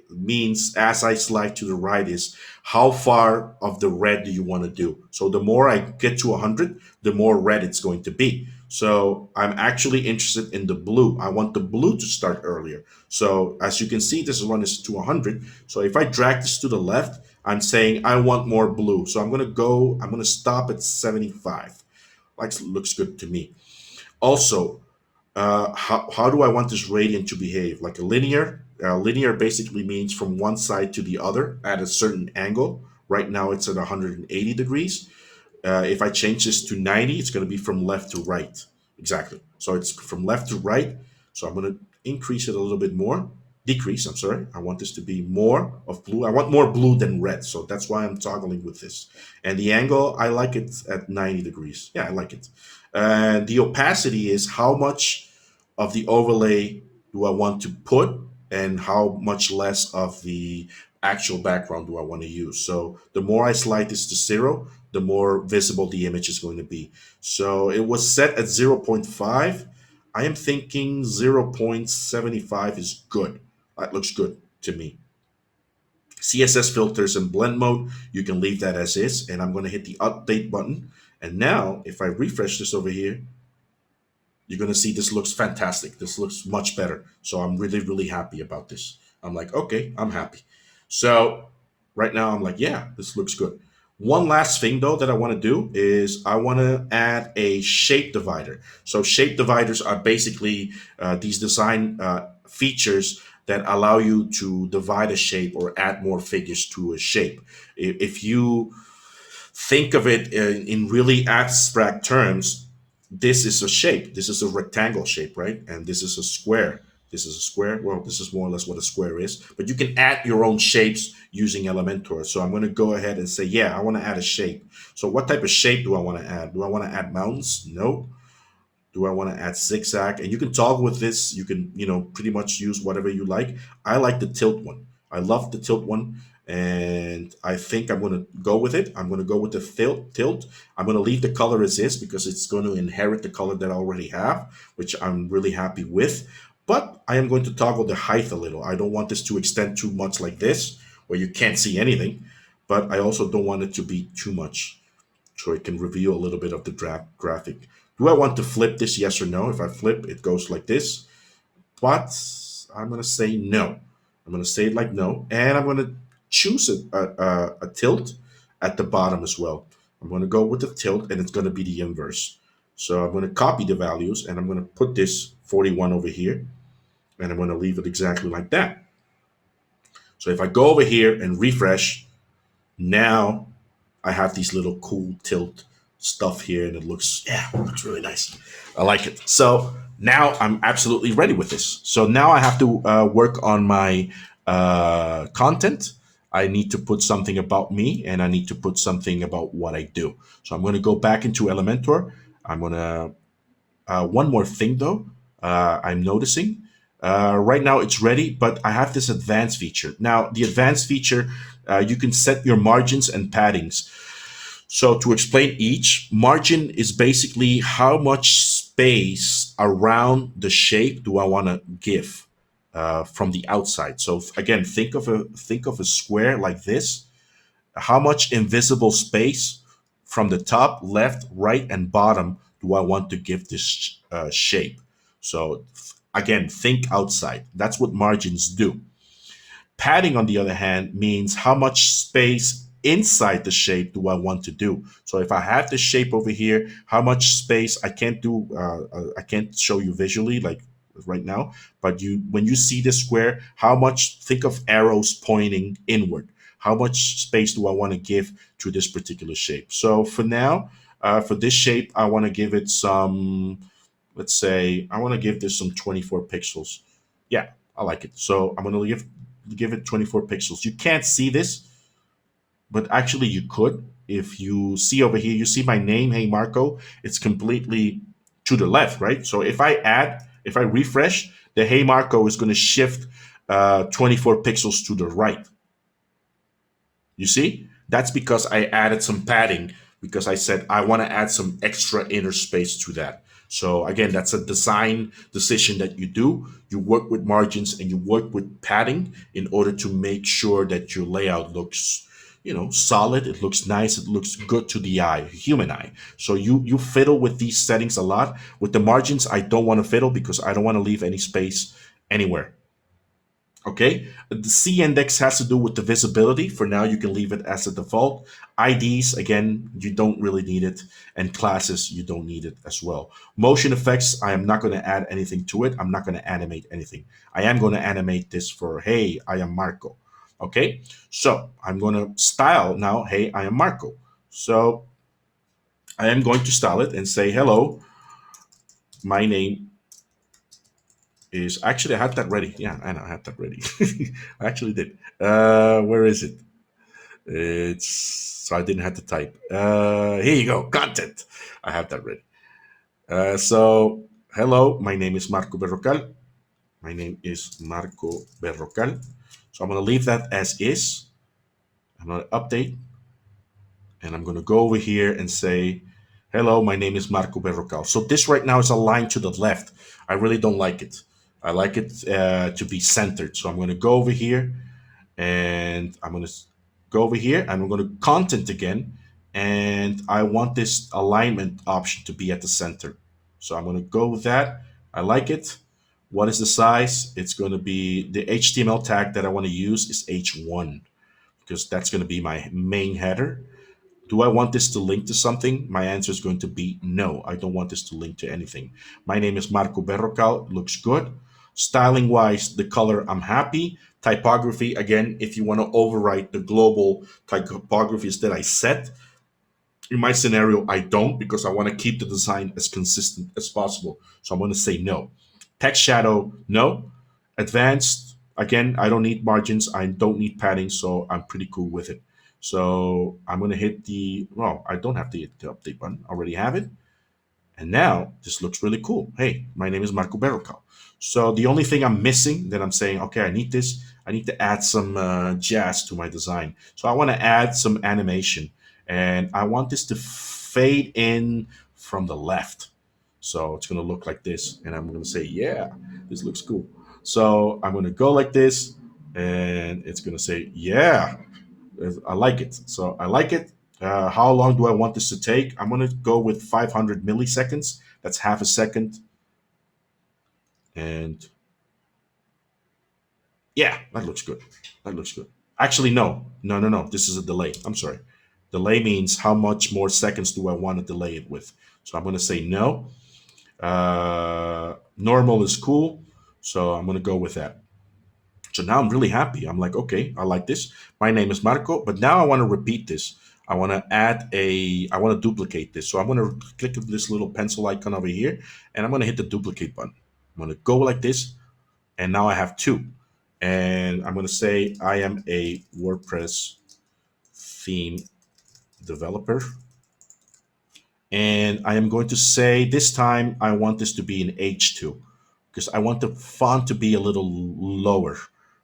means as I slide to the right is how far of the red do you want to do. So the more I get to 100, the more red it's going to be. So I'm actually interested in the blue. I want the blue to start earlier. So as you can see, this one is to 100. So if I drag this to the left, I'm saying I want more blue. So I'm going to stop at 75. Like, looks good to me. Also, how do I want this gradient to behave? Like a linear? Linear basically means from one side to the other at a certain angle. Right now it's at 180 degrees. If I change this to 90, it's going to be from left to right. Exactly. So it's from left to right. So I'm going to increase it a little bit more. Decrease, I'm sorry. I want this to be more of blue. I want more blue than red. So that's why I'm toggling with this. And the angle, I like it at 90 degrees. Yeah, I like it. And the opacity is how much of the overlay do I want to put and how much less of the actual background do I want to use. So the more I slide this to 0, the more visible the image is going to be. So it was set at 0.5. I am thinking 0.75 is good. That looks good to me. CSS filters and blend mode, you can leave that as is. And I'm going to hit the update button. And now if I refresh this over here, you're going to see this looks fantastic. This looks much better. So I'm really, really happy about this. I'm like, okay, I'm happy. So right now I'm like, yeah, this looks good. One last thing though that I want to do is I want to add a shape divider. So shape dividers are basically these design features that allow you to divide a shape or add more figures to a shape. If you think of it in really abstract terms, this is a shape. This is a rectangle shape, right? And this is a square. This is a square. Well, this is more or less what a square is. But you can add your own shapes using Elementor. So I'm going to go ahead and say, yeah, I want to add a shape. So what type of shape do I want to add? Do I want to add mountains? No. Do I want to add zigzag? And you can toggle with this. You can, pretty much use whatever you like. I like the tilt one. I love the tilt one. And I think I'm going to go with it. I'm going to go with the tilt. I'm going to leave the color as is because it's going to inherit the color that I already have, which I'm really happy with. But I am going to toggle the height a little. I don't want this to extend too much like this, where you can't see anything. But I also don't want it to be too much, so it can reveal a little bit of the graphic. Do I want to flip this? Yes or no? If I flip, it goes like this. But I'm going to say no. I'm going to say it like no. And I'm going to choose a tilt at the bottom as well. I'm going to go with the tilt, and it's going to be the inverse. So I'm going to copy the values, and I'm going to put this 41 over here, and I'm going to leave it exactly like that. So if I go over here and refresh, now I have these little cool tilt stuff here, and it looks, yeah, it looks really nice. I like it. So now I'm absolutely ready with this. So now I have to work on my content. I need to put something about me, and I need to put something about what I do. So I'm going to go back into Elementor. I'm going to one more thing though, I'm noticing. Right now it's ready, but I have this advanced feature. Now, the advanced feature, you can set your margins and paddings. So to explain each, margin is basically how much space around the shape do I want to give from the outside. So again, think of a square like this. How much invisible space from the top, left, right, and bottom do I want to give this shape? So again, think outside. That's what margins do. Padding, on the other hand, means how much space inside the shape do I want to do. So if I have the shape over here, how much space I can't show you visually like right now, but when you see the square, how much, think of arrows pointing inward. How much space do I want to give to this particular shape? So for now, for this shape, I want to give it some, let's say, I want to give this some 24 pixels. Yeah, I like it. So I'm going to give it 24 pixels. You can't see this, but actually you could. If you see over here, you see my name, Hey Marco, it's completely to the left, right? So if I refresh, the Hey Marco is going to shift 24 pixels to the right. You see? That's because I added some padding, because I said I want to add some extra inner space to that. So again, that's a design decision that you do. You work with margins and you work with padding in order to make sure that your layout looks, solid. It looks nice. It looks good to the eye, human eye. So you fiddle with these settings a lot. With the margins, I don't want to fiddle because I don't want to leave any space anywhere. Okay, the C index has to do with the visibility. For now, you can leave it as a default. IDs, again, you don't really need it. And classes, you don't need it as well. Motion effects, I am not going to add anything to it. I'm not going to animate anything. I am going to animate this for, hey, I am Marco. Okay, so I'm going to style now, hey, I am Marco. So I am going to style it and say, hello, my name is, actually I had that ready. Yeah, I know I had that ready. I actually did. Where is it? It's, so I didn't have to type. Here you go, content. I have that ready. So hello, my name is Marco Berrocal. My name is Marco Berrocal. So I'm going to leave that as is. I'm going to update, and I'm going to go over here and say, hello, my name is Marco Berrocal. So this right now is aligned to the left. I really don't like it. I like it to be centered. So I'm going to go over here, and I'm going to go over here, and I'm going to content again. And I want this alignment option to be at the center. So I'm going to go with that. I like it. What is the size? It's going to be the HTML tag that I want to use is H1 because that's going to be my main header. Do I want this to link to something? My answer is going to be no. I don't want this to link to anything. My name is Marco Berrocal. Looks good. Styling wise, the color, I'm happy. Typography, again, if you want to overwrite the global typographies that I set, in my scenario, I don't because I want to keep the design as consistent as possible. So I'm going to say no. Text shadow, no. Advanced, again, I don't need margins. I don't need padding, so I'm pretty cool with it. So I'm going to hit well, I don't have to hit the update button. I already have it. And now this looks really cool. Hey, my name is Marco Berrocal. So the only thing I'm missing that I'm saying, okay, I need this. I need to add some jazz to my design. So I want to add some animation, and I want this to fade in from the left. So it's going to look like this, and I'm going to say, yeah, this looks cool. So I'm going to go like this, and it's going to say, yeah, I like it. So I like it. How long do I want this to take? I'm going to go with 500 milliseconds. That's half a second. And yeah, that looks good. That looks good. Actually, no. No, no, no. This is a delay. I'm sorry. Delay means how much more seconds do I want to delay it with? So I'm going to say no. Normal is cool. So I'm going to go with that. So now I'm really happy. I'm like, okay, I like this. My name is Marco, but now I want to repeat this. I want to I want to duplicate this. So I'm going to click on this little pencil icon over here, and I'm going to hit the duplicate button. I'm going to go like this, and now I have two. And I'm going to say I am a WordPress theme developer. And I am going to say this time I want this to be in H2 because I want the font to be a little lower.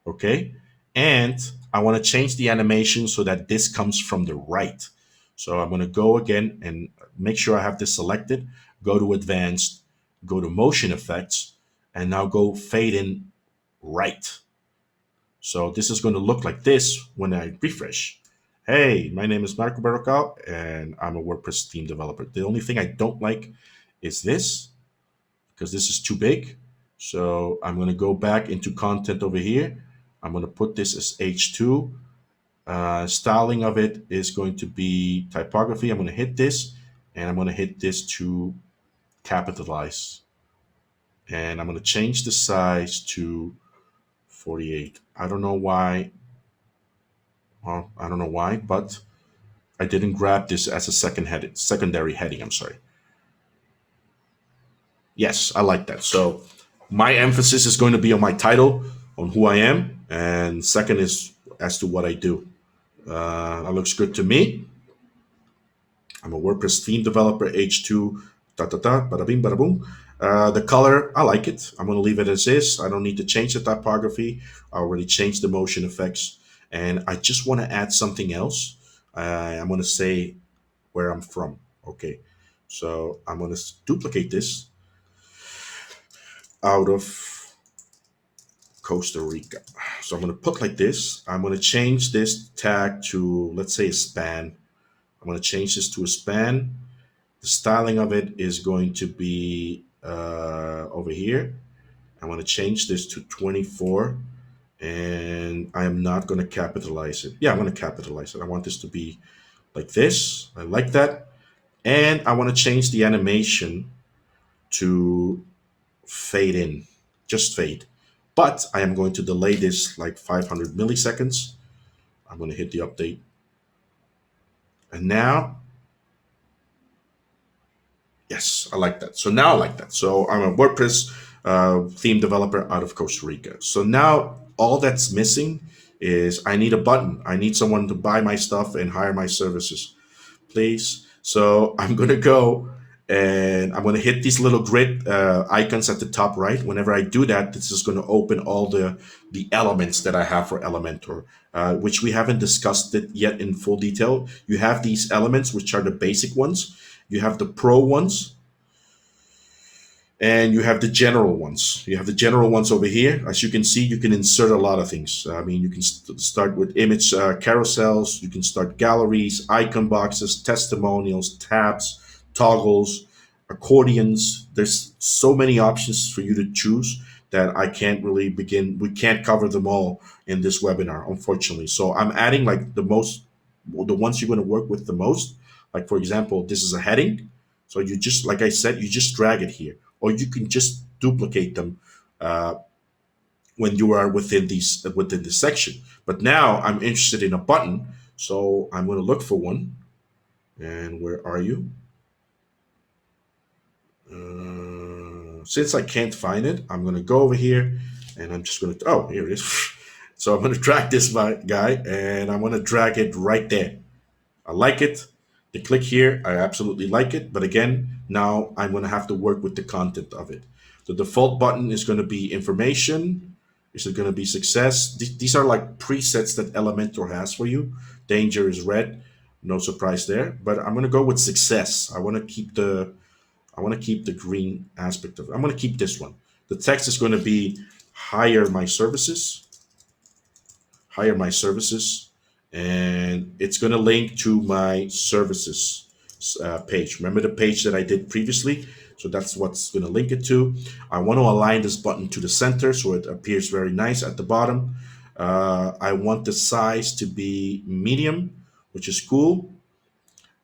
Okay. And I want to change the animation so that this comes from the right. So I'm going to go again and make sure I have this selected, go to advanced, go to motion effects, and now go fade in right. So this is going to look like this when I refresh. Hey, my name is Marco Berrocal, and I'm a WordPress theme developer. The only thing I don't like is this, because this is too big. So I'm going to go back into content over here. I'm going to put this as H2. Styling of it is going to be typography. I'm going to hit this, and I'm going to hit this to capitalize. And I'm going to change the size to 48. I don't know why. Well, I don't know why, but I didn't grab this as a secondary heading. I'm sorry. Yes, I like that. So my emphasis is going to be on my title, on who I am, and second is as to what I do. That looks good to me. I'm a WordPress theme developer, H2, bada bing, bada boom. The color, I like it. I'm going to leave it as is. I don't need to change the typography. I already changed the motion effects. And I just want to add something else. I'm going to say where I'm from. Okay. So I'm going to duplicate this out of Costa Rica. So I'm going to put like this. I'm going to change this tag to, let's say, a span. I'm going to change this to a span. The styling of it is going to be over here. I'm going to change this to 24, and I am not going to capitalize it. Yeah, I'm going to capitalize it. I want this to be like this. I like that. And I want to change the animation to fade in, just fade. But I am going to delay this like 500 milliseconds. I'm going to hit the update. And now, yes, I like that. So now I like that. So I'm a WordPress theme developer out of Costa Rica. So now all that's missing is I need a button. I need someone to buy my stuff and hire my services, please. So I'm going to go and I'm going to hit these little grid icons at the top right. Whenever I do that, this is going to open all the elements that I have for Elementor, which we haven't discussed it yet in full detail. You have these elements, which are the basic ones. You have the pro ones, and you have the general ones. You have the general ones over here. As you can see, you can insert a lot of things. I mean, you can start with image carousels. You can start galleries, icon boxes, testimonials, tabs, toggles, accordions. There's so many options for you to choose that I can't really begin. We can't cover them all in this webinar, unfortunately. So I'm adding like the ones you're going to work with the most. Like for example, this is a heading. So you just, like I said, you just drag it here, or you can just duplicate them uh, when you are within this section. But now I'm interested in a button, so I'm going to look for one. And where are you? Since I can't find it, I'm going to go over here and I'm just going to, oh, here it is. So I'm going to drag this guy and I'm going to drag it right there. I like it. The click here, I absolutely like it. But again, now I'm going to have to work with the content of it. The default button is going to be information. Is it going to be success? These are like presets that Elementor has for you. Danger is red. No surprise there. But I'm going to go with success. I want to keep the green aspect of it. I'm going to keep this one. The text is going to be hire my services. Hire my services. And it's going to link to my services page. Remember the page that I did previously? So that's what's going to link it to. I want to align this button to the center so it appears very nice at the bottom. I want the size to be medium, which is cool.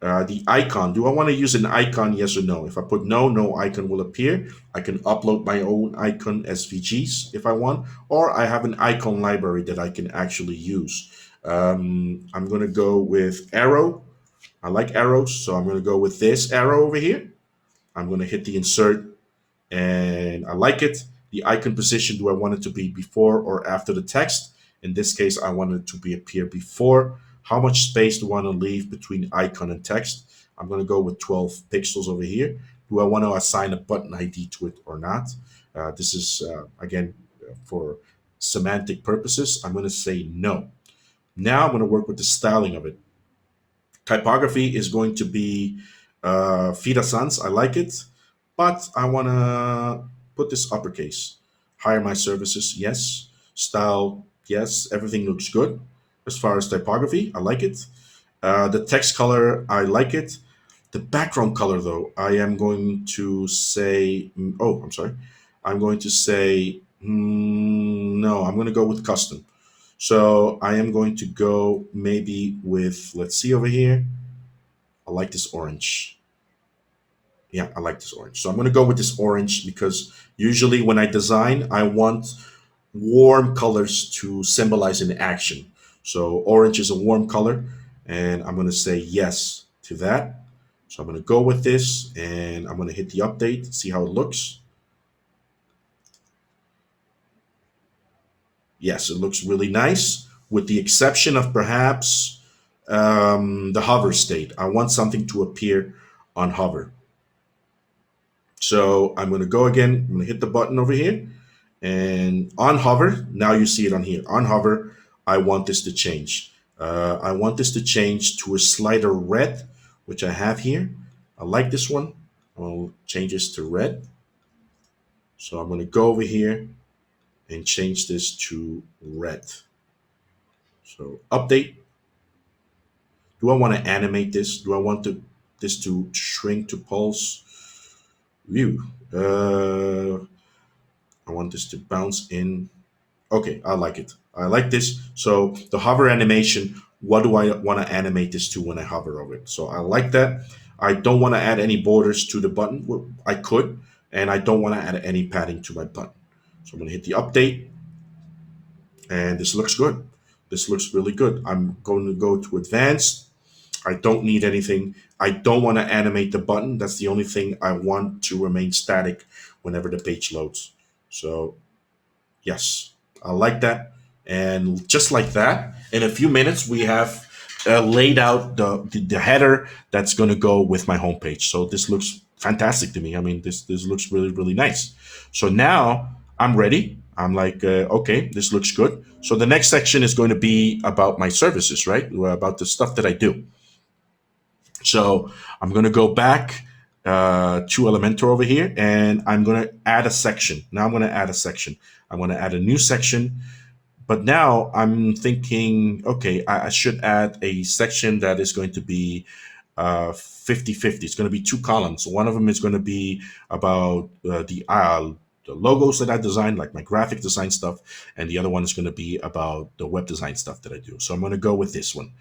The icon, do I want to use an icon, yes or no? If I put no, no icon will appear. I can upload my own icon SVGs if I want, or I have an icon library that I can actually use. I'm going to go with arrow. I like arrows, so I'm going to go with this arrow over here. I'm going to hit the insert, and I like it. The icon position, do I want it to be before or after the text? In this case, I want it to appear before. How much space do I want to leave between icon and text? I'm going to go with 12 pixels over here. Do I want to assign a button ID to it or not? This is, again, for semantic purposes. I'm going to say no. Now I'm going to work with the styling of it. Typography is going to be Fida Sans. I like it, but I want to put this uppercase. Hire my services, yes. Style, yes. Everything looks good. As far as typography, I like it. The text color, I like it. The background color, though, I am going to say, oh, I'm sorry. I'm going to say, no, I'm going to go with custom. So I am going to go maybe with, let's see over here. I like this orange. Yeah, I like this orange. So I'm going to go with this orange because usually when I design, I want warm colors to symbolize an action. So orange is a warm color, and I'm going to say yes to that. So I'm going to go with this, and I'm going to hit the update, see how it looks. Yes, it looks really nice, with the exception of perhaps the hover state. I want something to appear on hover. So I'm going to go again. I'm going to hit the button over here. And on hover, now you see it on here. On hover, I want this to change. I want this to change to a slider red, which I have here. I like this one. I'll change this to red. So I'm going to go over here and change this to red. So update. Do I want to animate this? Do I want this to shrink to pulse? View. I want this to bounce in. Okay, I like it. I like this. So the hover animation, what do I want to animate this to when I hover over it? So I like that. I don't want to add any borders to the button. Well, I could, and I don't want to add any padding to my button. So I'm going to hit the update, and this looks good. This looks really good. I'm going to go to advanced. I don't need anything. I don't want to animate the button. That's the only thing I want to remain static whenever the page loads. So yes, I like that. And just like that, in a few minutes, we have laid out the header that's going to go with my homepage. So this looks fantastic to me. I mean, this looks really, really nice. So now I'm ready. I'm like, okay, this looks good. So the next section is going to be about my services, right? About the stuff that I do. So I'm going to go back to Elementor over here, and I'm going to add a section. Now I'm going to add a section. I'm going to add a new section. But now I'm thinking, okay, I should add a section that is going to be 50-50. It's going to be two columns. One of them is going to be about the logos that I designed, like my graphic design stuff, and the other one is going to be about the web design stuff that I do. So I'm going to go with this one.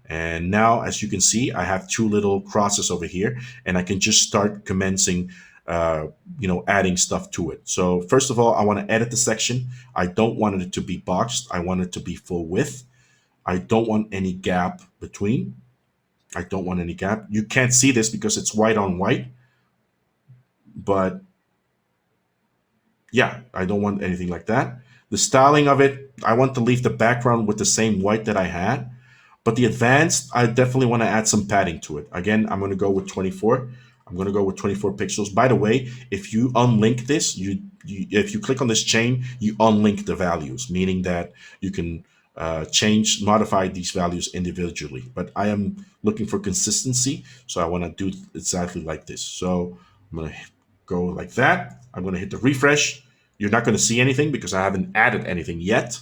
And now, as you can see, I have two little crosses over here, and I can just start commencing, adding stuff to it. So first of all, I want to edit the section. I don't want it to be boxed. I want it to be full width. I don't want any gap between. You can't see this because it's white on white, but yeah, I don't want anything like that. The styling of it, I want to leave the background with the same white that I had, but the advanced, I definitely want to add some padding to it. Again, I'm going to go with 24. I'm going to go with 24 pixels. By the way, if you unlink this, if you click on this chain, you unlink the values, meaning that you can modify these values individually. But I am looking for consistency, so I want to do exactly like this. So I'm going to go like that. I'm going to hit the refresh. You're not going to see anything because I haven't added anything yet.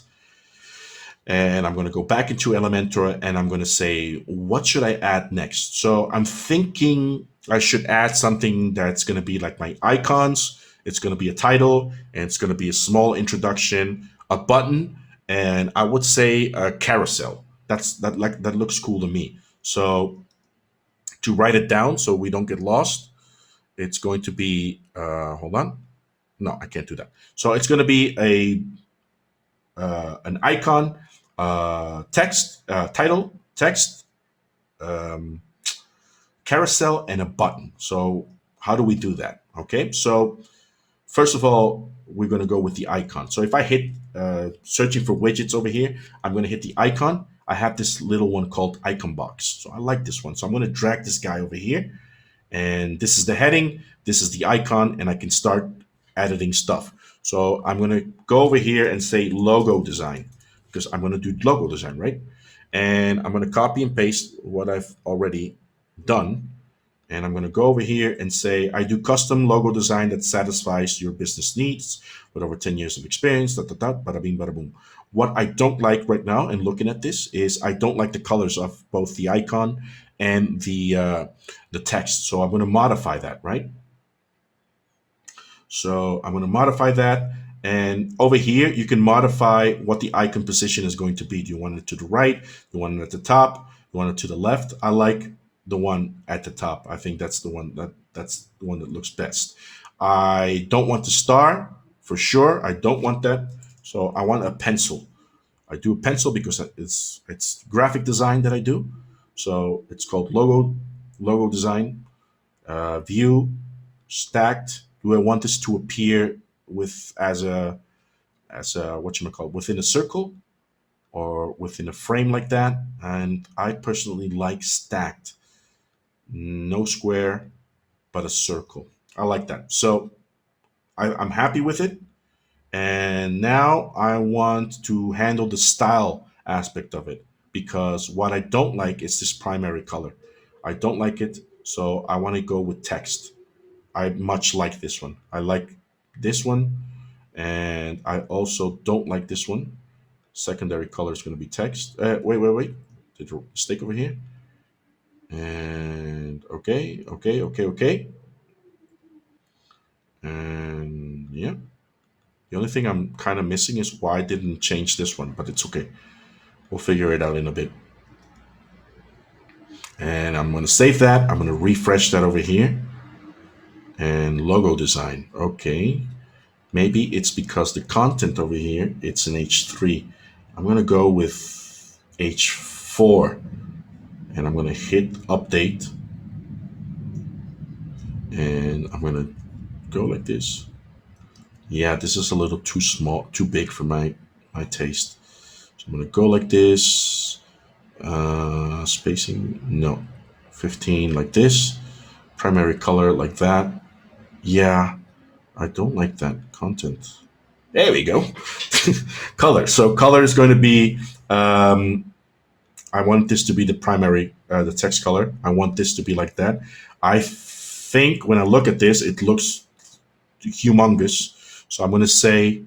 And I'm going to go back into Elementor and I'm going to say, what should I add next? So I'm thinking I should add something that's going to be like my icons. It's going to be a title, and it's going to be a small introduction, a button, and I would say a carousel. That looks cool to me. So to write it down so we don't get lost, it's going to be, hold on. No, I can't do that. So it's going to be an icon, text, title, text, carousel, and a button. So how do we do that? Okay, so first of all, we're going to go with the icon. So if I hit searching for widgets over here, I'm going to hit the icon. I have this little one called icon box. So I like this one. So I'm going to drag this guy over here. And this is the heading. This is the icon. And I can start editing stuff. So I'm going to go over here and say logo design, because I'm going to do logo design, right? And I'm going to copy and paste what I've already done. And I'm going to go over here and say, I do custom logo design that satisfies your business needs with over 10 years of experience, bada bing, bada boom. What I don't like right now, and looking at this, is I don't like the colors of both the icon and the text. So I'm going to modify that, right? So I'm going to modify that. And over here, you can modify what the icon position is going to be. Do you want it to the right? Do you want it at the top? Do you want it to the left? I like the one at the top. I think that's the one that looks best. I don't want the star for sure. I don't want that. So I want a pencil. I do a pencil because it's graphic design that I do. So it's called logo design, view, stacked. Do I want this to appear with as a within a circle or within a frame like that? And I personally like stacked. No square, but a circle. I like that. So I'm happy with it. And now I want to handle the style aspect of it, because what I don't like is this primary color. I don't like it. So I want to go with text. I much like this one. I like this one. And I also don't like this one. Secondary color is going to be text. Wait. Did a mistake over here? And okay. And yeah, the only thing I'm kind of missing is why I didn't change this one, but it's okay. We'll figure it out in a bit. And I'm going to save that. I'm going to refresh that over here. And logo design. Okay. Maybe it's because the content over here, it's in H3. I'm going to go with H4. And I'm going to hit update. And I'm going to go like this. Yeah, this is a little too small, too big for my taste. So I'm going to go like this. Spacing, no. 15 like this. Primary color like that. Yeah, I don't like that content. There we go. Color. So color is going to be, I want this to be the primary, the text color. I want this to be like that. I think when I look at this, it looks humongous. So I'm going to say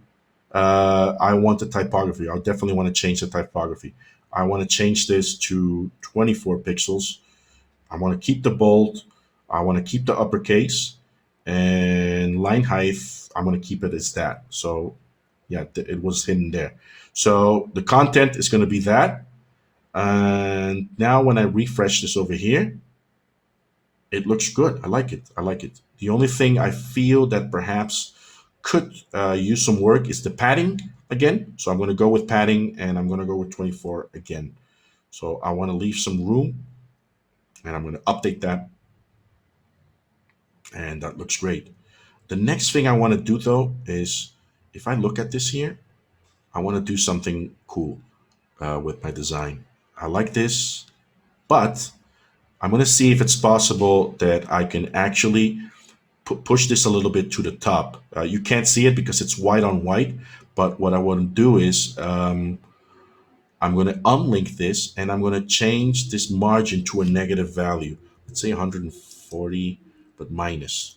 I want the typography. I definitely want to change the typography. I want to change this to 24 pixels. I want to keep the bold. I want to keep the uppercase, and line height, I'm going to keep it as that. So yeah, it was hidden there. So the content is going to be that. And now when I refresh this over here, it looks good. I like it. I like it. The only thing I feel that perhaps could use some work is the padding again. So I'm going to go with padding, and I'm going to go with 24 again. So I want to leave some room, and I'm going to update that, and that looks great. The next thing I want to do though is, if I look at this here, I want to do something cool with my design. I like this, but I'm going to see if it's possible that I can actually push this a little bit to the top. You can't see it because it's white on white, but what I want to do is I'm going to unlink this, and I'm going to change this margin to a negative value. Let's say 140, but minus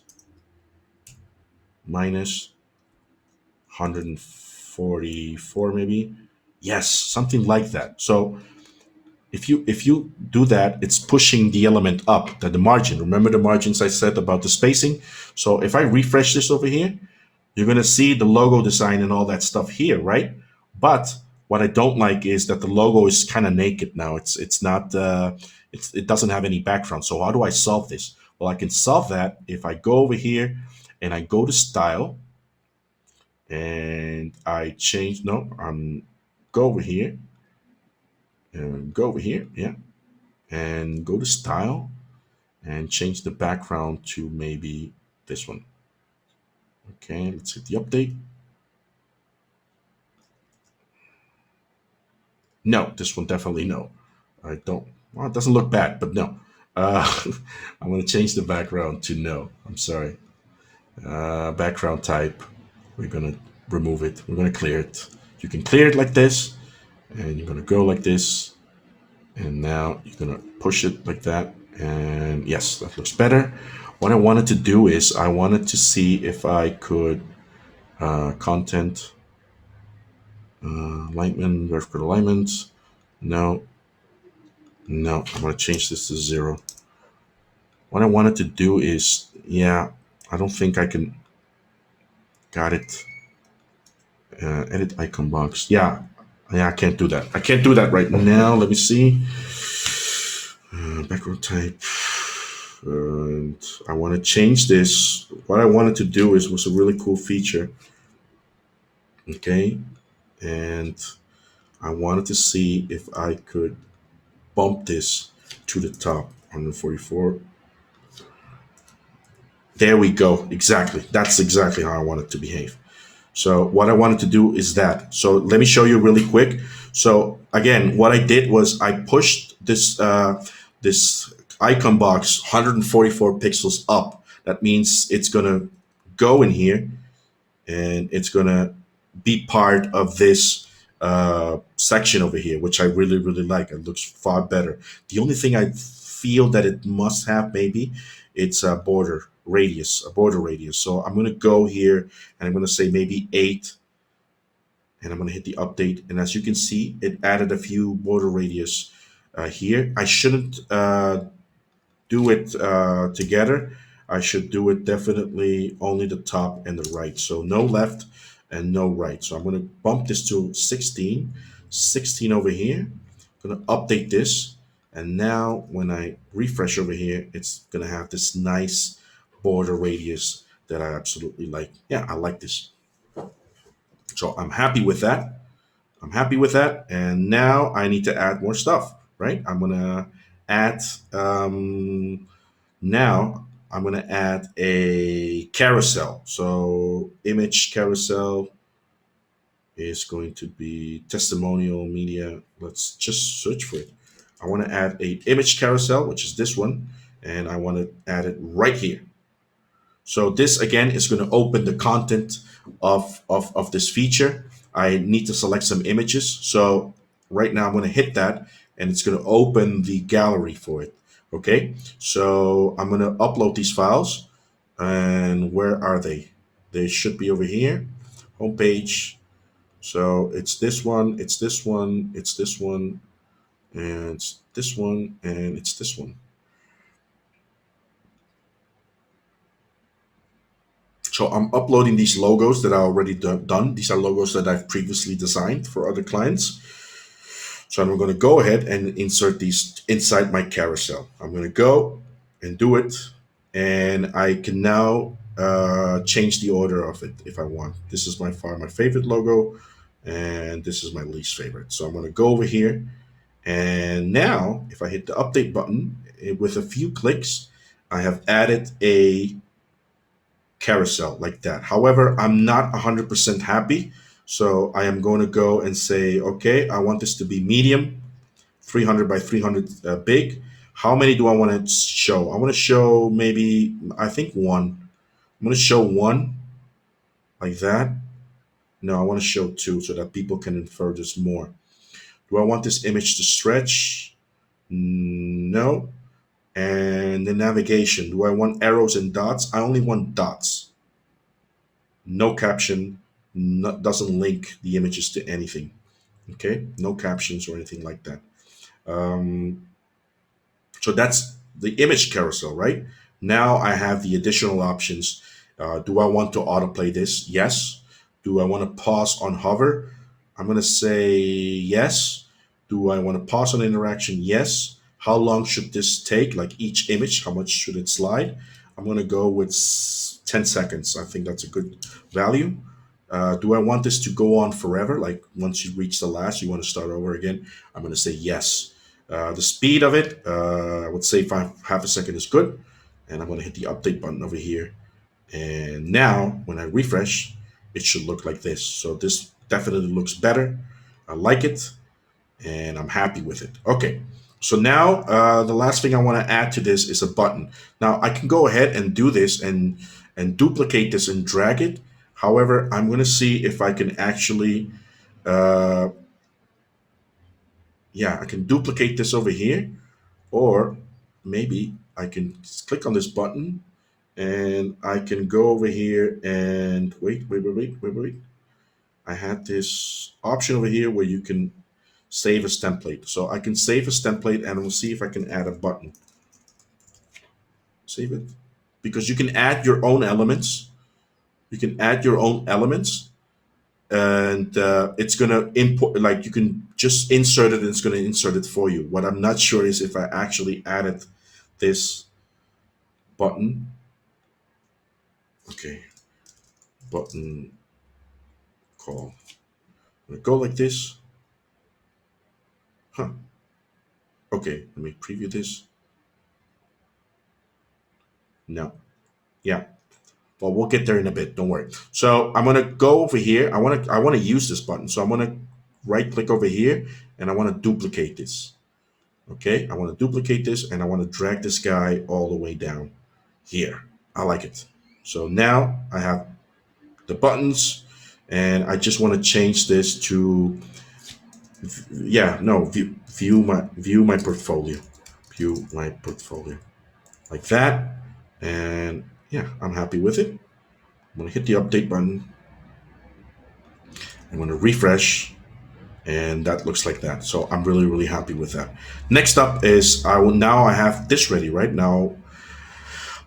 144 maybe. Yes, something like that. So if you do that, it's pushing the element up, the margin. Remember the margins I said about the spacing? So if I refresh this over here, you're going to see the logo design and all that stuff here, right? But what I don't like is that the logo is kind of naked now. It's not it doesn't have any background. So how do I solve this? Well, I can solve that if I go over here and I go to style, and I change, no, go over here and go over here, yeah, and go to style and change the background to maybe this one. Okay, let's hit the update. No, this one definitely no. I don't. Well, it doesn't look bad, but no. Uh, I'm going to change the background to no. I'm sorry. Background type. We're going to remove it. We're going to clear it. You can clear it like this, and you're going to go like this, and now you're going to push it like that. And yes, that looks better. What I wanted to do is I wanted to see if I could content alignment, vertical alignments. No, no, I'm going to change this to 0. What I wanted to do is, yeah, I don't think I can. Got it. Edit icon box. Yeah, yeah, I can't do that. I can't do that right now. Let me see. Background type. And I want to change this. What I wanted to do was a really cool feature. Okay, and I wanted to see if I could bump this to the top. 144. There we go. Exactly. That's exactly how I want it to behave. So what I wanted to do is that. So let me show you really quick. So again, what I did was I pushed this icon box 144 pixels up. That means it's gonna go in here, and it's gonna be part of this section over here, which I really really like. It looks far better. The only thing I feel that it must have, maybe, it's a border radius. So I'm gonna go here, and I'm gonna say maybe 8, and I'm gonna hit the update. And as you can see, it added a few border radius here. I shouldn't do it together. I should do it definitely only the top and the right. So no left and no right. So I'm going to bump this to 16, 16 over here. I'm going to update this. And now when I refresh over here, it's going to have this nice border radius that I absolutely like. Yeah, I like this. So I'm happy with that. I'm happy with that. And now I need to add more stuff, right? I'm going to add now I'm going to add a carousel. So image carousel is going to be testimonial media. Let's just search for it. I want to add a image carousel, which is this one, and I want to add it right here. So this again is going to open the content of this feature. I need to select some images. So right now I'm going to hit that, and it's going to open the gallery for it. Okay, so I'm going to upload these files. And where are they? They should be over here, homepage. So it's this one, it's this one, it's this one. and it's this one, and it's this one. So I'm uploading these logos that I already done. These are logos that I've previously designed for other clients. So I'm going to go ahead and insert these inside my carousel. I'm going to go and do it, and I can now change the order of it if I want. This is by far my favorite logo, and this is my least favorite. So I'm going to go over here, and now if I hit the update button, with a few clicks, I have added a carousel like that. However, I'm not 100% happy. So I am going to go and say, okay, I want this to be medium, 300 by 300 big. How many do I want to show? I want to show maybe, I think one. I'm going to show one like that. No, I want to show two so that people can infer this more. Do I want this image to stretch? No. And the navigation, do I want arrows and dots? I only want dots. No caption, doesn't link the images to anything. Okay, no captions or anything like that. Um, so that's the image carousel, right? Now I have the additional options. Do I want to autoplay this? Yes. Do I want to pause on hover? I'm going to say yes. Do I want to pause on interaction? Yes. How long should this take? Like each image, how much should it slide? I'm going to go with 10 seconds. I think that's a good value. Do I want this to go on forever? Like once you reach the last, you want to start over again? I'm going to say yes. The speed of it, I would say half a second is good. And I'm going to hit the update button over here. And now when I refresh, it should look like this. So this definitely looks better. I like it and I'm happy with it. Okay. So now the last thing I want to add to this is a button. Now I can go ahead and do this and duplicate this and drag it. However, I'm going to see if I can actually, uh, I can duplicate this over here, or maybe I can click on this button and I can go over here and wait. I had this option over here where you can save as template. So I can save as template and we'll see if I can add a button. Save it. Because you can add your own elements. You can add your own elements and it's going to import, like you can just insert it and it's going to insert it for you. What I'm not sure is if I actually added this button. Okay. Button call. I'm going to go like this. Huh. Okay, let me preview this. No. Yeah. Well, we'll get there in a bit. Don't worry. So I'm gonna go over here. I wanna use this button. So I'm gonna right click over here and I want to duplicate this. Okay, I want to duplicate this and I want to drag this guy all the way down here. I like it. So now I have the buttons and I just want to change this to view my portfolio. View my portfolio. Like that. And yeah, I'm happy with it. I'm going to hit the update button. I'm going to refresh and that looks like that. So I'm really, really happy with that. Next up is I have this ready right now.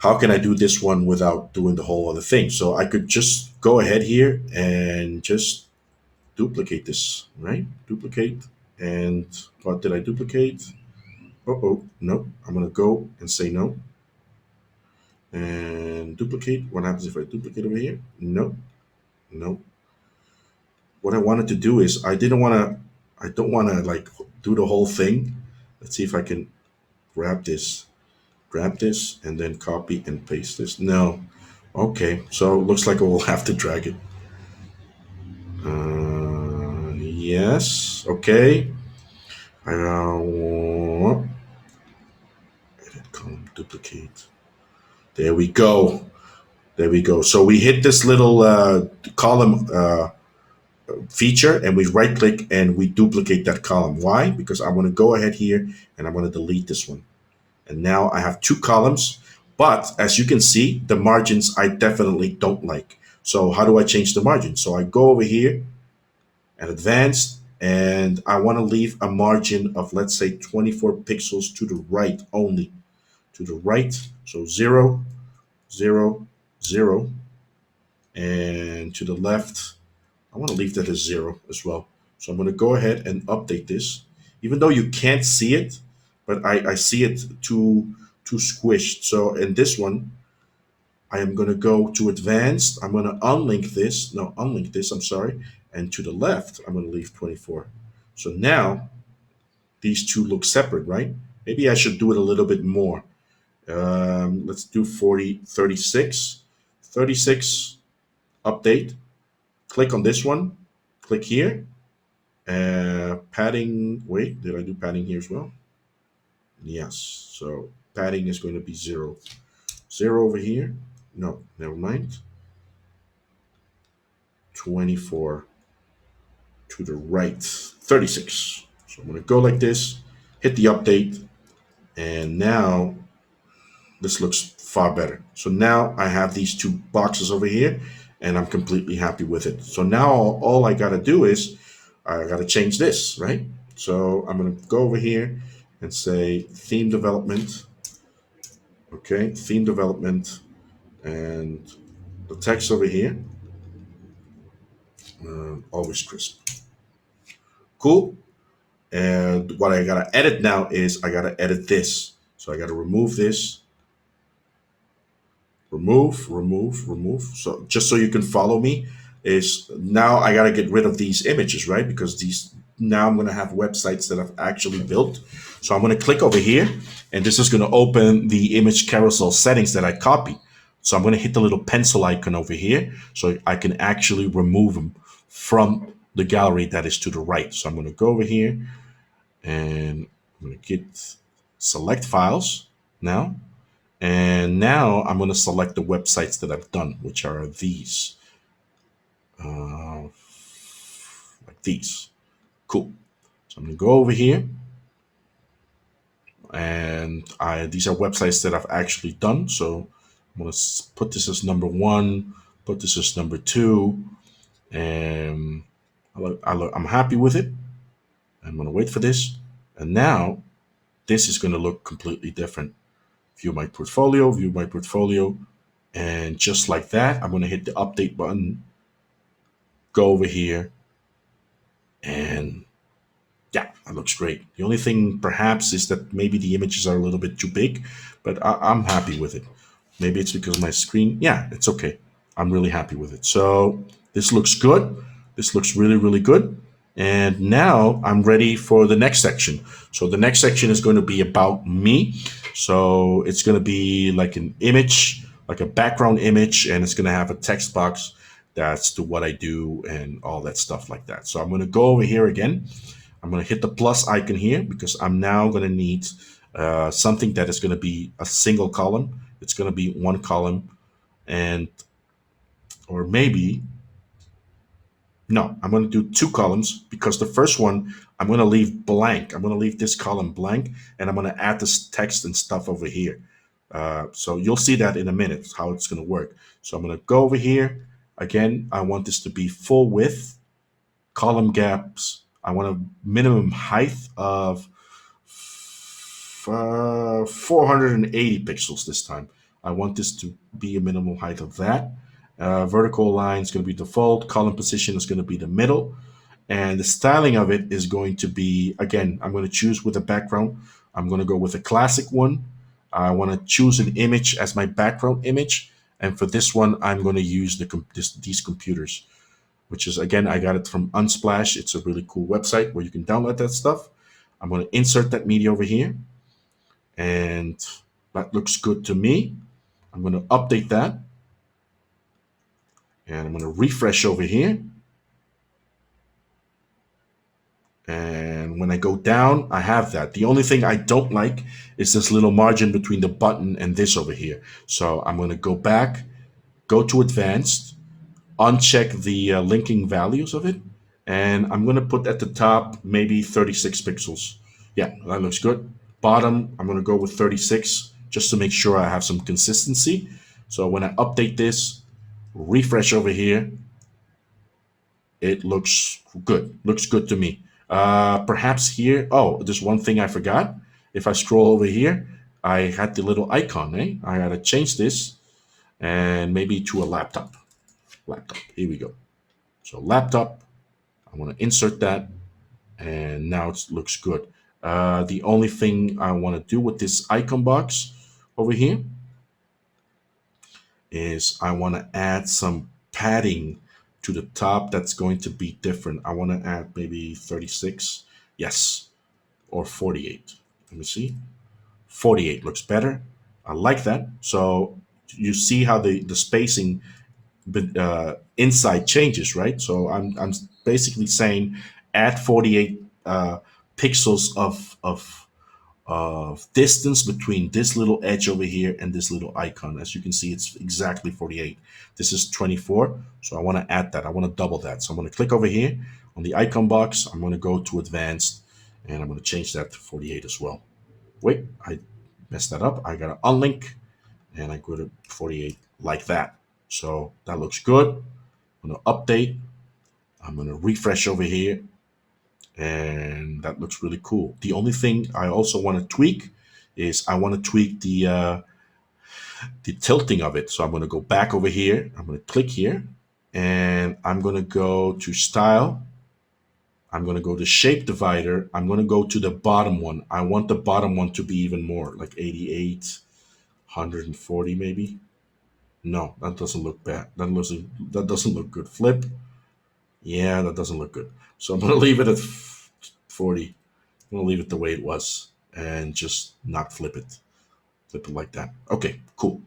How can I do this one without doing the whole other thing? So I could just go ahead here and just duplicate this, right? Duplicate. And what did I duplicate? No. I'm going to go and say no. And duplicate. What happens if I duplicate over here? No. What I wanted to do is I don't want to like do the whole thing. Let's see if I can grab this and then copy and paste this. No. Okay. So it looks like I will have to drag it. Yes. Okay. Edit column, duplicate. There we go. So we hit this little column feature and we right click and we duplicate that column. Why? Because I want to go ahead here and I want to delete this one. And now I have two columns, but as you can see, the margins I definitely don't like. So how do I change the margin? So I go over here and advanced and I want to leave a margin of, let's say, 24 pixels to the right only, to the right. So 0, 0, 0, and to the left, I want to leave that as 0 as well. So I'm going to go ahead and update this, even though you can't see it, but I see it too squished. So in this one, I am going to go to advanced. I'm going to unlink this, I'm sorry. And to the left, I'm going to leave 24. So now these two look separate, right? Maybe I should do it a little bit more. Let's do 36. 36, update. Click on this one. Click here. Padding, wait, did I do padding here as well? Yes. So padding is going to be 0. 0 over here. No, never mind. 24 to the right. 36. So I'm going to go like this, hit the update, and now this looks far better. So now I have these two boxes over here, and I'm completely happy with it. So now all I got to do is I got to change this, right? So I'm going to go over here and say theme development. Okay, theme development, and the text over here, always crisp. Cool. And what I got to edit now is I got to edit this. So I got to remove this. Remove. So just so you can follow me, is now I got to get rid of these images, right? Because these, now I'm going to have websites that I've actually built. So I'm going to click over here, and this is going to open the image carousel settings that I copied. So I'm going to hit the little pencil icon over here so I can actually remove them from the gallery that is to the right. So I'm going to go over here, and I'm going to get select files now. And now I'm going to select the websites that I've done, which are these. Like these. Cool. So I'm going to go over here. And these are websites that I've actually done. So I'm going to put this as number 1, put this as number 2. And I'm happy with it. I'm going to wait for this. And now this is going to look completely different. View my portfolio. And just like that, I'm going to hit the update button, go over here, and yeah, that looks great. The only thing perhaps is that maybe the images are a little bit too big, but I'm happy with it. Maybe it's because my screen, yeah, it's okay. I'm really happy with it. So this looks good. This looks really, really good. And now I'm ready for the next section. So the next section is going to be about me. So it's going to be like an image, like a background image, and it's going to have a text box that's to what I do and all that stuff like that. So I'm going to go over here again. I'm going to hit the plus icon here because I'm now going to need something that is going to be a single column. It's going to be one column, and or maybe no, I'm going to do 2 columns because the first one I'm going to leave blank. I'm going to leave this column blank, and I'm going to add this text and stuff over here. So you'll see that in a minute, how it's going to work. So I'm going to go over here. Again, I want this to be full width, column gaps. I want a minimum height of 480 pixels this time. I want this to be a minimum height of that. Vertical line is going to be default. Column position is going to be the middle. And the styling of it is going to be, again, I'm going to choose with a background. I'm going to go with a classic one. I want to choose an image as my background image. And for this one, I'm going to use these computers, which is, again, I got it from Unsplash. It's a really cool website where you can download that stuff. I'm going to insert that media over here. And that looks good to me. I'm going to update that. And I'm going to refresh over here. And when I go down, I have that. The only thing I don't like is this little margin between the button and this over here. So I'm going to go back, go to advanced, uncheck the linking values of it. And I'm going to put at the top maybe 36 pixels. Yeah, that looks good. Bottom, I'm going to go with 36 just to make sure I have some consistency. So when I update this, refresh over here, it looks good. Looks good to me. Perhaps here, oh, there's one thing I forgot. If I scroll over here, I had the little icon, eh? I gotta change this and maybe to a laptop. Laptop, here we go. So laptop, I wanna insert that, and now it looks good. The only thing I wanna do with this icon box over here is I wanna add some padding to the top that's going to be different. I wanna add maybe 36, yes, or 48. Let me see. 48 looks better. I like that. So you see how the spacing inside changes, right? So I'm basically saying add 48 pixels of distance between this little edge over here and this little icon. As you can see, it's exactly 48. This is 24, so I want to add that. I want to double that. So I'm going to click over here on the icon box. I'm going to go to advanced, and I'm going to change that to 48 as well. Wait, I messed that up. I got to unlink, and I go to 48 like that. So that looks good. I'm going to update. I'm going to refresh over here, and that looks really cool. The only thing I also want to tweak is I want to tweak the tilting of it. So I'm going to go back over here. I'm going to click here, and I'm going to go to style. I'm going to go to shape divider. I'm going to go to the bottom one. I want the bottom one to be even more, like 88, 140 maybe. No, that doesn't look bad. That doesn't look good. Flip. Yeah, that doesn't look good. So I'm going to leave it at 40. I'm going to leave it the way it was and just not flip it. Flip it like that. Okay, cool.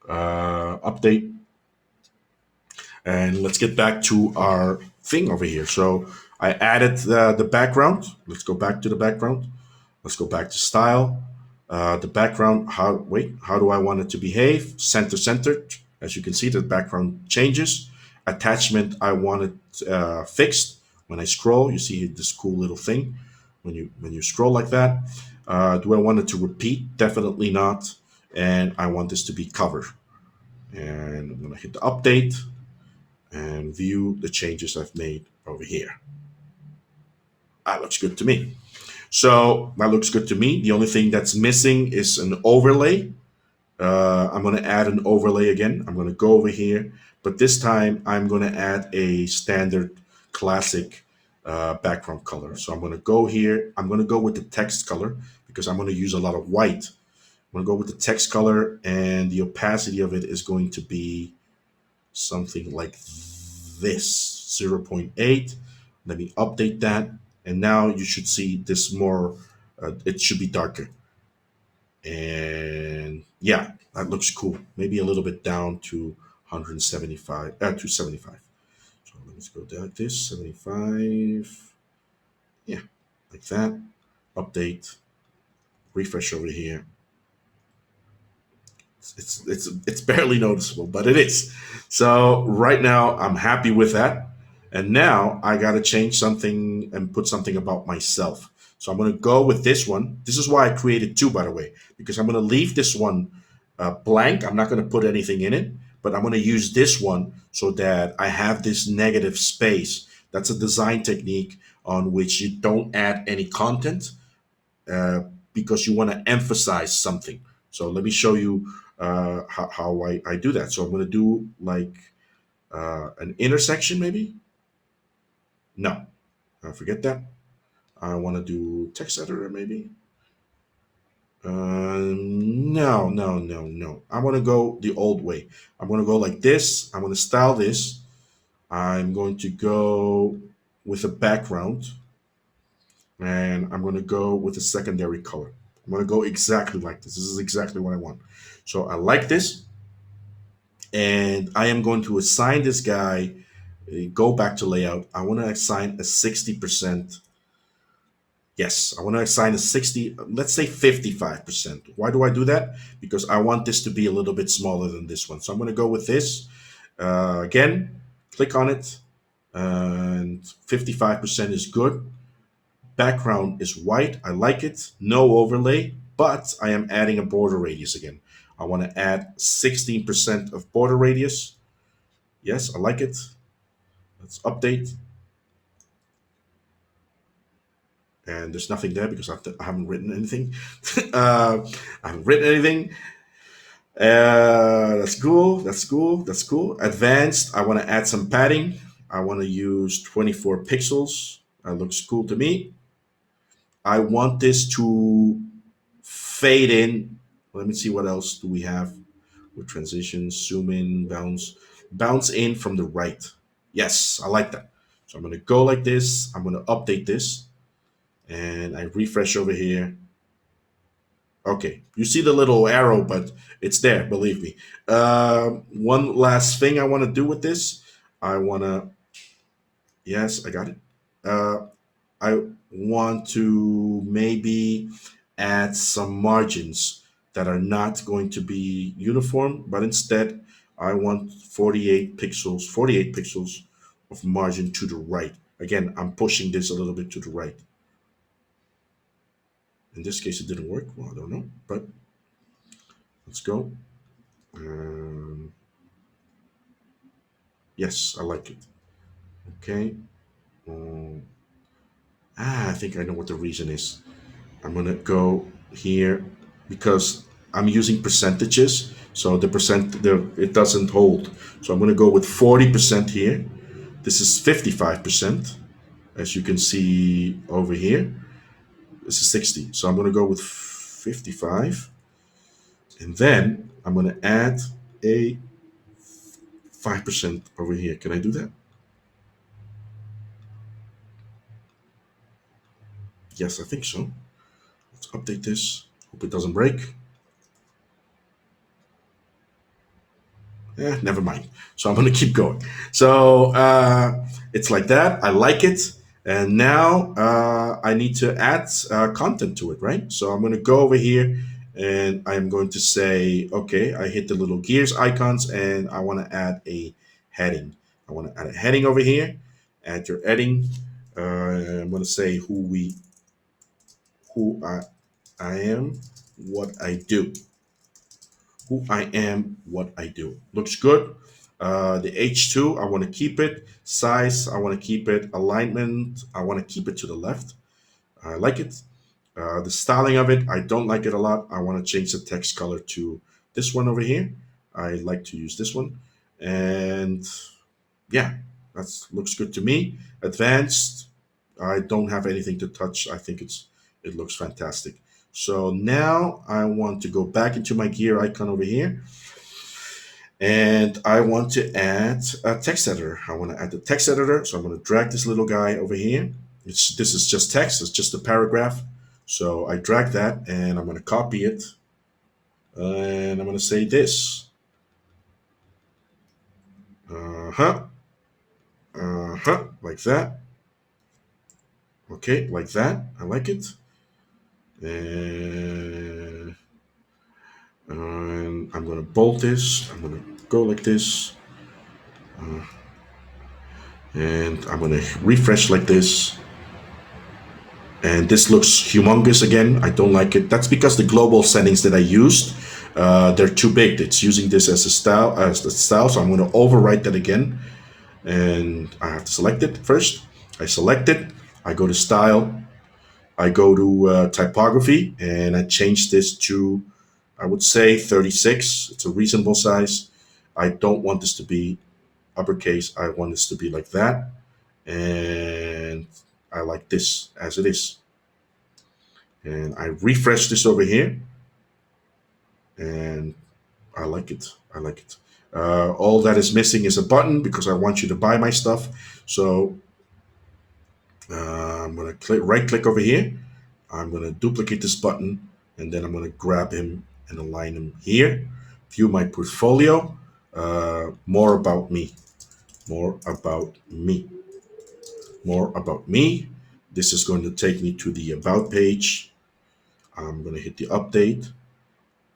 Update. And let's get back to our thing over here. So I added the background. Let's go back to the background. Let's go back to style. The background, how do I want it to behave? Centered. As you can see, the background changes. Attachment, I want it fixed. When I scroll, you see this cool little thing. When you scroll like that, do I want it to repeat? Definitely not. And I want this to be cover. And I'm going to hit the update and view the changes I've made over here. That looks good to me. So that looks good to me. The only thing that's missing is an overlay. I'm going to add an overlay again. I'm going to go over here, but this time I'm going to add a standard classic background color. So I'm going to go here. I'm going to go with the text color because I'm going to use a lot of white. I'm going to go with the text color, and the opacity of it is going to be something like this, 0.8. Let me update that. And now you should see this more, it should be darker. And yeah, that looks cool. Maybe a little bit down to 175, to 75. So let's go down like this, 75. Yeah, like that. Update, refresh over here. It's barely noticeable, but it is. So right now I'm happy with that. And now I got to change something and put something about myself. So I'm going to go with this one. This is why I created two, by the way, because I'm going to leave this one blank. I'm not going to put anything in it, but I'm going to use this one so that I have this negative space. That's a design technique on which you don't add any content uh, because you want to emphasize something. So let me show you how I do that. So I'm going to do like an intersection, maybe. No, forget that. I want to do text editor, maybe. No. I want to go the old way. I'm going to go like this. I'm going to style this. I'm going to go with a background, and I'm going to go with a secondary color. I'm going to go exactly like this. This is exactly what I want. So I like this, and I am going to assign this guy, go back to layout. I want to assign a 60%. Yes, I want to assign a 60, let's say 55%. Why do I do that? Because I want this to be a little bit smaller than this one. So I'm going to go with this. Again, click on it, and 55% is good. Background is white. I like it. No overlay, but I am adding a border radius again. I want to add 16% of border radius. Yes, I like it. Let's update. and there's nothing there because I haven't written anything. I haven't written anything. That's cool. That's cool. That's cool. Advanced. I want to add some padding. I want to use 24 pixels. That looks cool to me. I want this to fade in. Let me see what else do we have with transitions, zoom in, bounce in from the right. Yes, I like that. So I'm going to go like this. I'm going to update this and I refresh over here. Okay, you see the little arrow, but it's there, believe me. One last thing I want to do with this. I want to, yes, I got it. Uh, I want to maybe add some margins that are not going to be uniform, but instead I want 48 pixels of margin to the right. Again, I'm pushing this a little bit to the right. In this case, it didn't work. Well, I don't know, but let's go. Um, yes, I like it. Okay. Um, I think I know what the reason is. I'm gonna go here because I'm using percentages, so it doesn't hold. So I'm gonna go with 40% here. This is 55%, as you can see over here. This is 60. So I'm gonna go with 55, and then I'm gonna add a 5% over here. Can I do that? Yes, I think so. Let's update this. Hope it doesn't break. Never mind. So I'm going to keep going. So it's like that. I like it. And now I need to add content to it, right? So I'm going to go over here and I'm going to say, okay, I hit the little gears icons and I want to add a heading. I want to add a heading over here. Add your heading. I'm going to say who I am, what I do. Who I am, what I do. Looks good. The H2, I want to keep it. Size, I want to keep it. Alignment, I want to keep it to the left. I like it. The styling of it, I don't like it a lot. I want to change the text color to this one over here. I like to use this one. And yeah, that looks good to me. Advanced, I don't have anything to touch. I think it looks fantastic. So now I want to go back into my gear icon over here and I want to add a text editor. I want to add the text editor. So I'm going to drag this little guy over here. This is just text. It's just a paragraph. So I drag that and I'm going to copy it. And I'm going to say this. Uh-huh. Uh-huh. Like that. Okay, like that. I like it. And I'm going to bold this. I'm going to go like this. And I'm going to refresh like this. And this looks humongous again. I don't like it. That's because the global settings that I used, they're too big. It's using this as the style. So I'm going to overwrite that again. And I have to select it first. I select it. I go to style. I go to typography and I change this to, I would say 36. It's a reasonable size. I don't want this to be uppercase. I want this to be like that. And I like this as it is. And I refresh this over here. And I like it. I like it. All that is missing is a button because I want you to buy my stuff. So I'm going to right click over here. I'm going to duplicate this button and then I'm going to grab him and align him here. View my portfolio. More about me. More about me. More about me. This is going to take me to the about page. I'm going to hit the update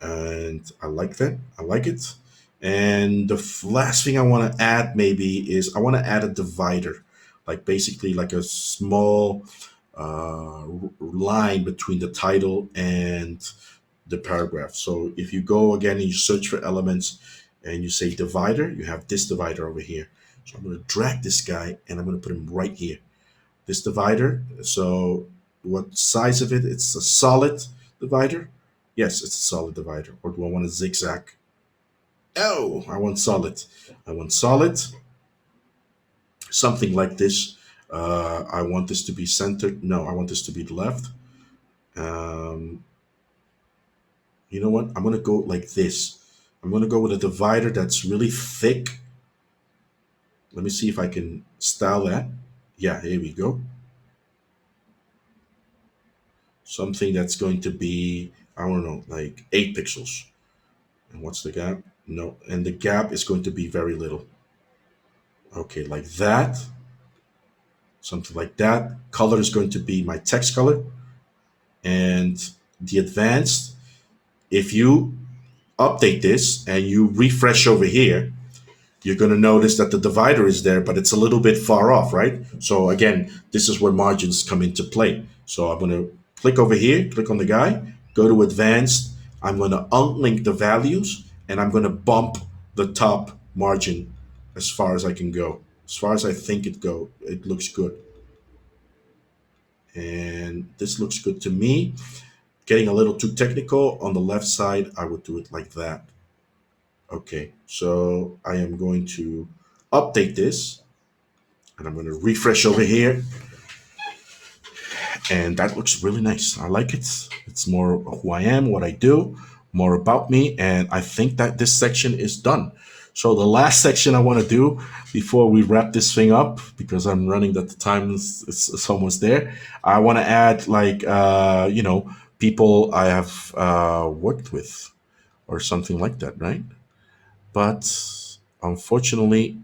and I like that. I like it. And the last thing I want to add maybe is I want to add a divider, like basically like a small line between the title and the paragraph. So if you go again and you search for elements and you say divider, you have this divider over here. So I'm going to drag this guy and I'm going to put him right here. This divider. So what size of it. It's a solid divider. Yes, it's a solid divider. Or do I want a zigzag? Oh, I want solid. I want solid. Something like this. I want this to be centered. No, I want this to be the left. Um, you know what? I'm gonna go like this. I'm gonna go with a divider that's really thick. Let me see if I can style that. Yeah, here we go. Something that's going to be, I don't know, like 8 pixels. And what's the gap? No, and the gap is going to be very little. Okay, like that. Something like that. Color is going to be my text color. And the advanced, if you update this and you refresh over here, you're going to notice that the divider is there, but it's a little bit far off, right? So again, this is where margins come into play. So I'm going to click over here, click on the guy, go to advanced. I'm going to unlink the values and I'm going to bump the top margin as far as I can go. As far as I think it looks good. And this looks good to me. Getting a little too technical on the left side, I would do it like that. Okay, so I am going to update this and I'm going to refresh over here. And that looks really nice. I like it. It's more who I am, what I do, more about me. And I think that this section is done. So the last section I want to do before we wrap this thing up, because I'm running that the time is almost there. I want to add like, people I have worked with or something like that, right? But unfortunately,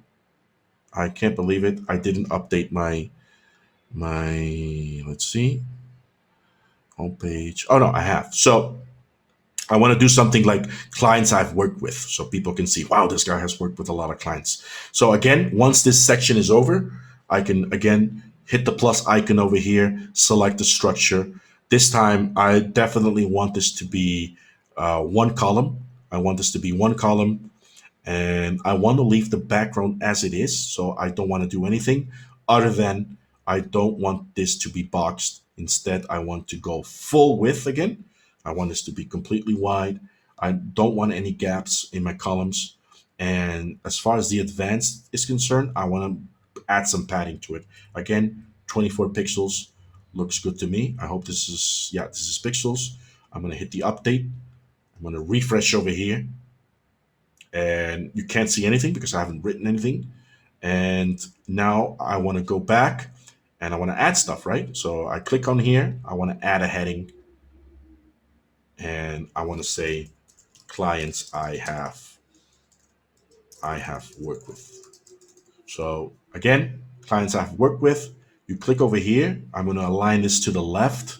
I can't believe it. I didn't update my let's see, homepage. Oh no, I have. So I want to do something like clients I've worked with so people can see, wow, this guy has worked with a lot of clients. So again, once this section is over, I can again hit the plus icon over here, select the structure. This time, I definitely want this to be one column. I want this to be one column and I want to leave the background as it is. So I don't want to do anything other than I don't want this to be boxed. Instead, I want to go full width again. I want this to be completely wide. I don't want any gaps in my columns. And as far as the advanced is concerned, I want to add some padding to it. Again, 24 pixels looks good to me. I hope this is, yeah, this is pixels. I'm going to hit the update. I'm going to refresh over here and you can't see anything because I haven't written anything. And now I want to go back and I want to add stuff, right? So I click on here. I want to add a heading and I want to say clients I have worked with. So again, clients I've worked with, you click over here. I'm going to align this to the left.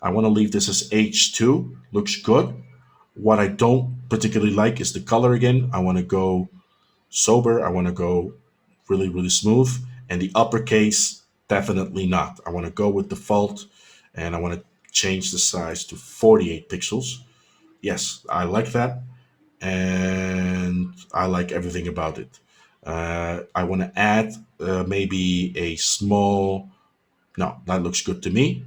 I want to leave this as H2. Looks good. What I don't particularly like is the color again. I want to go sober. I want to go really, really smooth. And the uppercase, definitely not. I want to go with default and I want to change the size to 48 pixels. Yes, I like that. And I like everything about it. I want to add maybe a small, no, that looks good to me.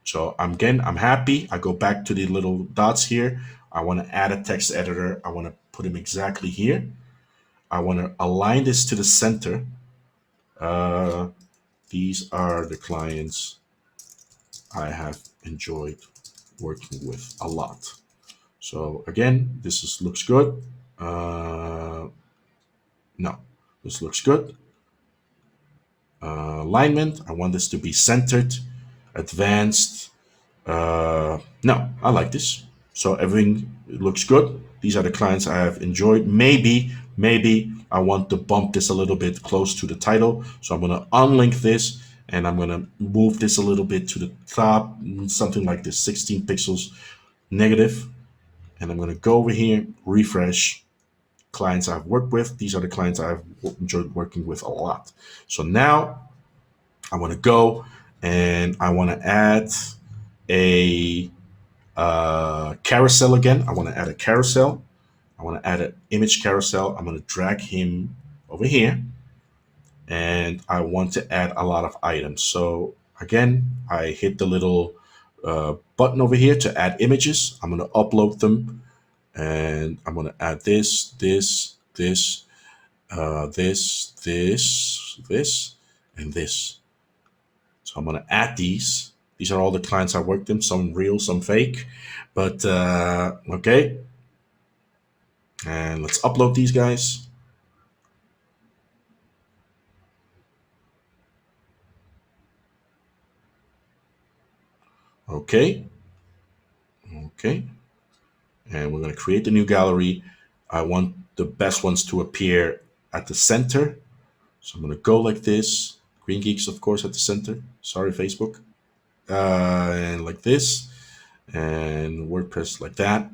So I'm happy. I go back to the little dots here. I want to add a text editor. I want to put him exactly here. I want to align this to the center. Uh, these are the clients I have enjoyed working with a lot. So again, looks good. No, this looks good. Alignment, I want this to be centered, advanced. No, I like this. So everything looks good. These are the clients I have enjoyed. Maybe I want to bump this a little bit close to the title. So I'm going to unlink this and I'm going to move this a little bit to the top, something like this, 16 pixels negative. And I'm going to go over here, refresh clients I've worked with. These are the clients I've enjoyed working with a lot. So now I want to go and I want to add a carousel again. I want to add a carousel. I want to add an image carousel. I'm going to drag him over here and I want to add a lot of items. So again, I hit the little button over here to add images. I'm going to upload them, and I'm going to add this, and this. So I'm going to add these. These are all the clients I worked in, some real, some fake. But okay. And let's upload these guys. Okay. Okay. And we're going to create the new gallery. I want the best ones to appear at the center. So I'm going to go like this. GreenGeeks, of course, at the center. Sorry, Facebook. And like this. And WordPress like that.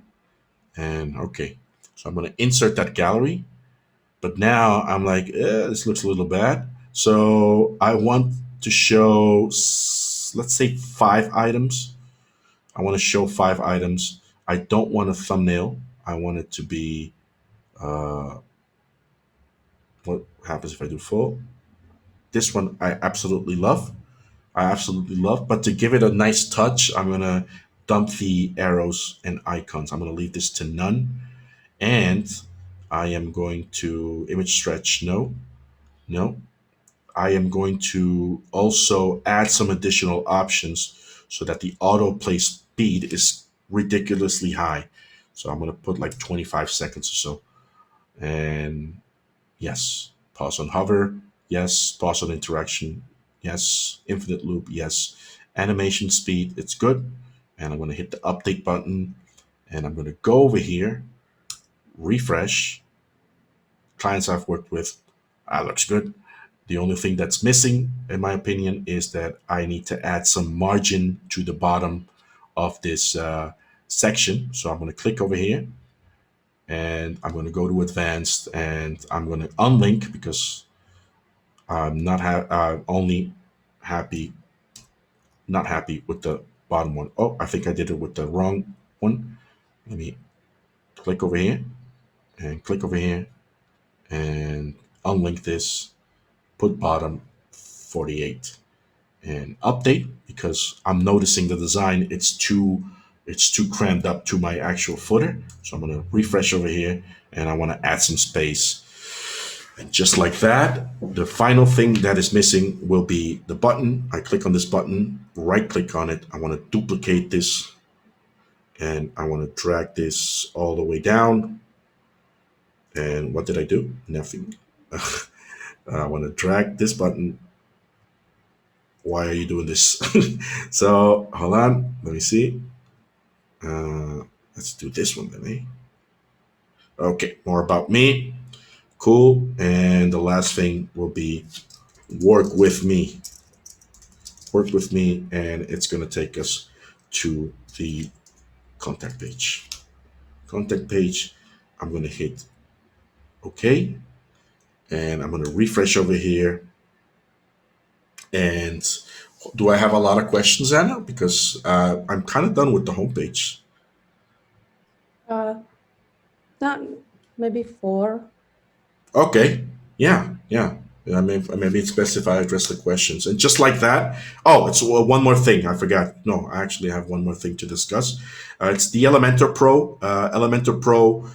And okay. So I'm going to insert that gallery. But now I'm like, this looks a little bad. So I want to show, let's say, 5 items. I want to show 5 items. I don't want a thumbnail. I want it to be, what happens if I do full? This one I absolutely love. I absolutely love. But to give it a nice touch, I'm going to dump the arrows and icons. I'm going to leave this to none. And I am going to image stretch. No, no. I am going to also add some additional options so that the autoplay speed is ridiculously high. So I'm going to put like 25 seconds or so. And yes, pause on hover. Yes, pause on interaction. Yes, infinite loop. Yes, animation speed. It's good. And I'm going to hit the update button. And I'm going to go over here, refresh. Clients I've worked with, that looks good. The only thing that's missing, in my opinion, is that I need to add some margin to the bottom of this section. So I'm going to click over here, and I'm going to go to advanced, and I'm going to unlink because I'm only happy, not happy with the bottom one. Oh, I think I did it with the wrong one. Let me click over here and click over here and unlink this, put bottom 48. And update because I'm noticing the design it's too crammed up to my actual footer. So I'm going to refresh over here, and I want to add some space. And just like that, the final thing that is missing will be the button. I click on this button, right click on it. I want to duplicate this, and I want to drag this all the way down. And what did I do? Nothing. I want to drag this button. Why are you doing this? So hold on, let me see. Let's do this one then, eh? Okay, more about me. Cool. And the last thing will be work with me. Work with me, and it's going to take us to the contact page. Contact page, I'm going to hit OK, and I'm going to refresh over here. And do I have a lot of questions, Anna? Because I'm kind of done with the homepage. Not maybe 4. Okay. Yeah. Yeah. Maybe it's best if I address the questions. And just like that, oh, it's one more thing. I forgot. No, I actually have one more thing to discuss. It's the Elementor Pro. Elementor Pro.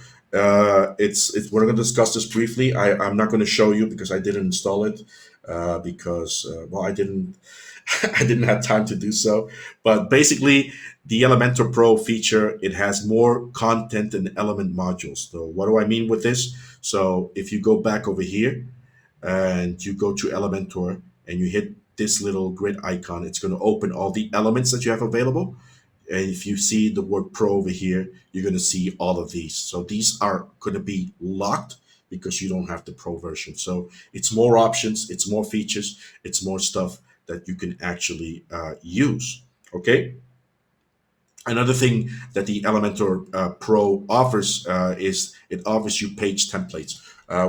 It's we're going to discuss this briefly. I'm not going to show you because I didn't install it because well, I didn't I didn't have time to do so. But basically, the Elementor Pro feature, it has more content and element modules. So what do I mean with this? So if you go back over here and you go to Elementor and you hit this little grid icon, it's going to open all the elements that you have available. And if you see the word Pro over here, you're going to see all of these. So these are going to be locked because you don't have the Pro version. So it's more options, it's more features, it's more stuff that you can actually use. Okay. Another thing that the Elementor Pro offers is it offers you page templates.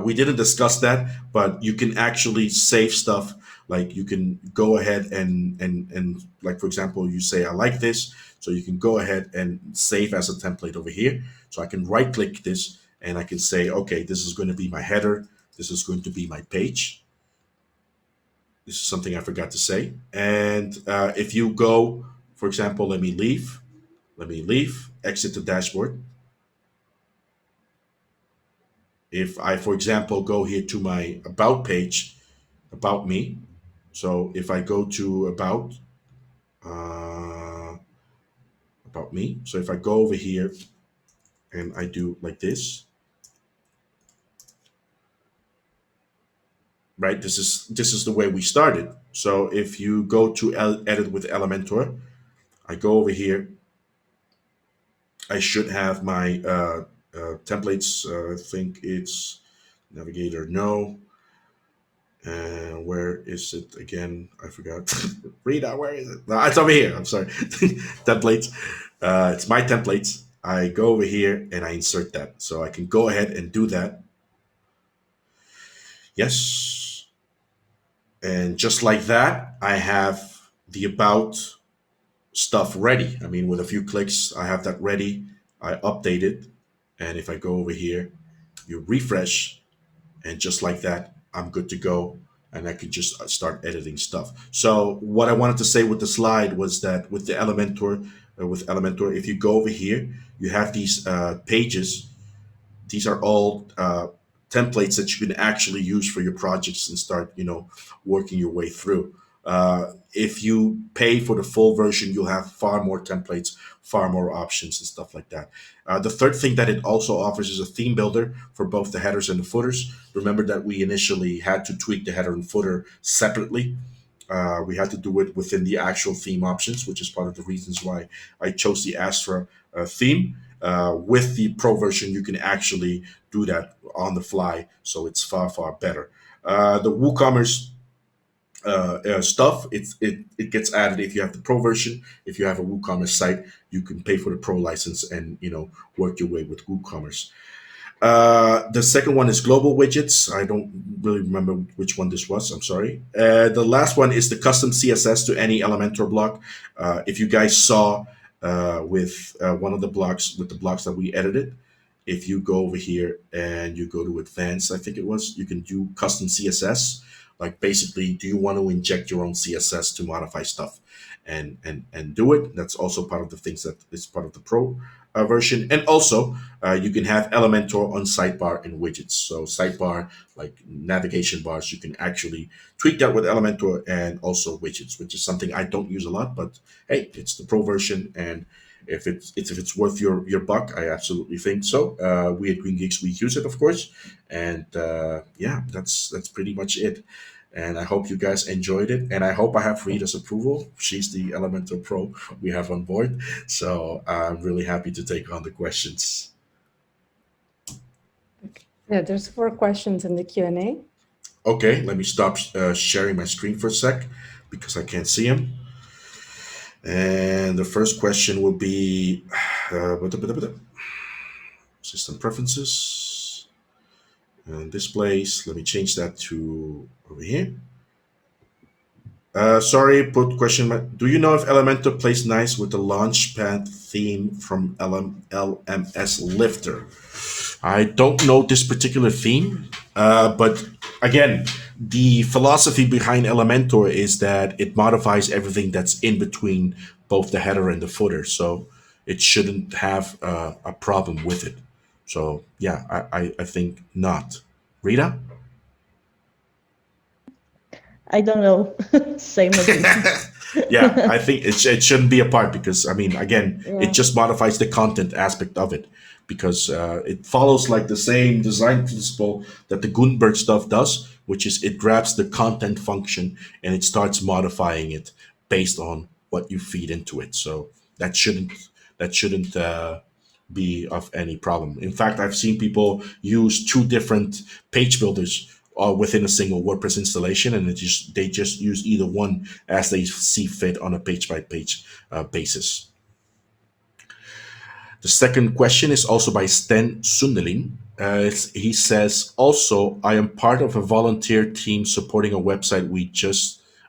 We didn't discuss that, but you can actually save stuff. Like you can go ahead and like, for example, you say, I like this. So you can go ahead and save as a template over here. So I can right click this and I can say, okay, this is going to be my header. This is going to be my page. This is something I forgot to say. And if you go for example, let me leave. Let me leave. Exit the dashboard. If I, for example, go here to my about page, about me. So if I go to uh, about me. So if I go over here and I do like this, right? This is the way we started. So if you go to edit with Elementor, I go over here. I should have my templates. I think it's Navigator. No. And where is it again? I forgot. Rita, where is it? No, it's over here. I'm sorry. Templates. It's my templates. I go over here and I insert that. So I can go ahead and do that. Yes. And just like that, I have the about stuff ready. I mean, with a few clicks, I have that ready. I update it. And if I go over here, you refresh, and just like that, I'm good to go, and I can just start editing stuff. So what I wanted to say with the slide was that with the Elementor, if you go over here, you have these pages. These are all templates that you can actually use for your projects and start, working your way through. If you pay for the full version, you'll have far more templates, far more options, and stuff like that. The third thing that it also offers is a theme builder for both the headers and the footers. Remember that we initially had to tweak the header and footer separately. We had to do it within the actual theme options, which is part of the reasons why I chose the Astra theme. With the Pro version, you can actually do that on the fly, so it's far, far better. The WooCommerce stuff, it gets added if you have the Pro version. If you have a WooCommerce site, you can pay for the Pro license and work your way with WooCommerce. The second one is global widgets. I don't really remember which one this was. I'm sorry. The last one is the custom CSS to any Elementor block. If you guys saw with one of the blocks, with the blocks that we edited, if you go over here and you go to advanced, I think it was, you can do custom CSS. Like basically, do you want to inject your own CSS to modify stuff and do it? That's also part of the things that is part of the Pro version. And also, you can have Elementor on sidebar and widgets. So sidebar, like navigation bars, you can actually tweak that with Elementor, and also widgets, which is something I don't use a lot. But hey, it's the Pro version, and if it's worth your buck, I absolutely think so. We at GreenGeeks, we use it, of course, and yeah, that's pretty much it. And I hope you guys enjoyed it, and I hope I have Rita's approval. She's the Elementor Pro we have on board, so I'm really happy to take on the questions. Yeah, there's 4 questions in the Q&A. Okay, let me stop sharing my screen for a sec because I can't see them. And the first question will be system preferences and displays. Let me change that to over here. Sorry, put question mark. Do you know if Elementor plays nice with the Launchpad theme from LMS Lifter? I don't know this particular theme, but again, the philosophy behind Elementor is that it modifies everything that's in between both the header and the footer, so it shouldn't have a problem with it. So yeah, I think not. Rita? I don't know. Same as you. Yeah, I think it shouldn't be a part because I mean, again, it Yeah. just modifies the content aspect of it because it follows like the same design principle that the Gutenberg stuff does, which is it grabs the content function and it starts modifying it based on what you feed into it. So that shouldn't be of any problem. In fact, I've seen people use 2 different page builders within a single WordPress installation, and they just use either one as they see fit on a page by page basis. The second question is also by Sten Sundelin. He says, also, I am part of a volunteer team supporting a website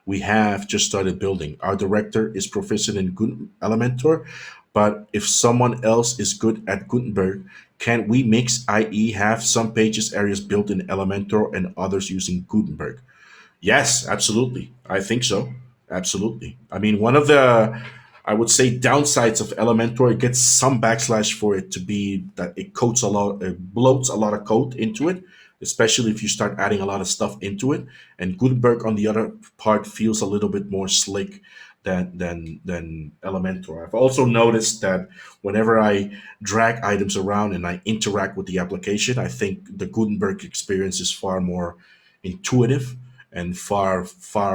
we have just started building. Our director is proficient in Elementor, but if someone else is good at Gutenberg, can we mix, i.e., have some pages areas built in Elementor and others using Gutenberg? Yes, absolutely. I think so. Absolutely. I mean, one of the I would say downsides of Elementor, it gets some backslash for it to be that it coats a lot, it bloats a lot of code into it, especially if you start adding a lot of stuff into it. And Gutenberg, on the other part, feels a little bit more slick than Elementor. I've also noticed that whenever I drag items around and I interact with the application, I think the Gutenberg experience is far more intuitive and far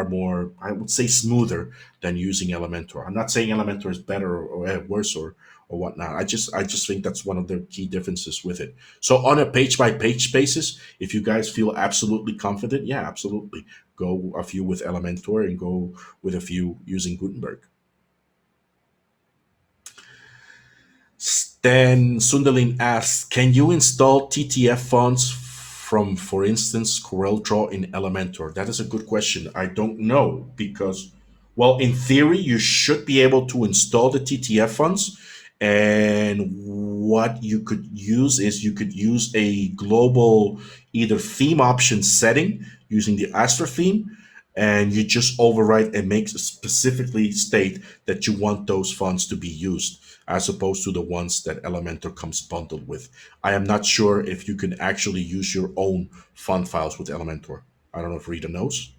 more, I would say, smoother than using Elementor. I'm not saying Elementor is better or worse or whatnot. I just think that's one of the key differences with it. So on a page by page basis, if you guys feel absolutely confident, yeah, absolutely, go a few with Elementor and go with a few using Gutenberg. Then Sunderlin asks, can you install TTF fonts from, for instance, CorelDRAW in Elementor? That is a good question. I don't know because, well, in theory, you should be able to install the TTF fonts. And what you could use is you could use a global either theme option setting using the Astra theme, and you just overwrite and make specifically state that you want those fonts to be used as opposed to the ones that Elementor comes bundled with. I am not sure if you can actually use your own font files with Elementor. I don't know if Rita knows.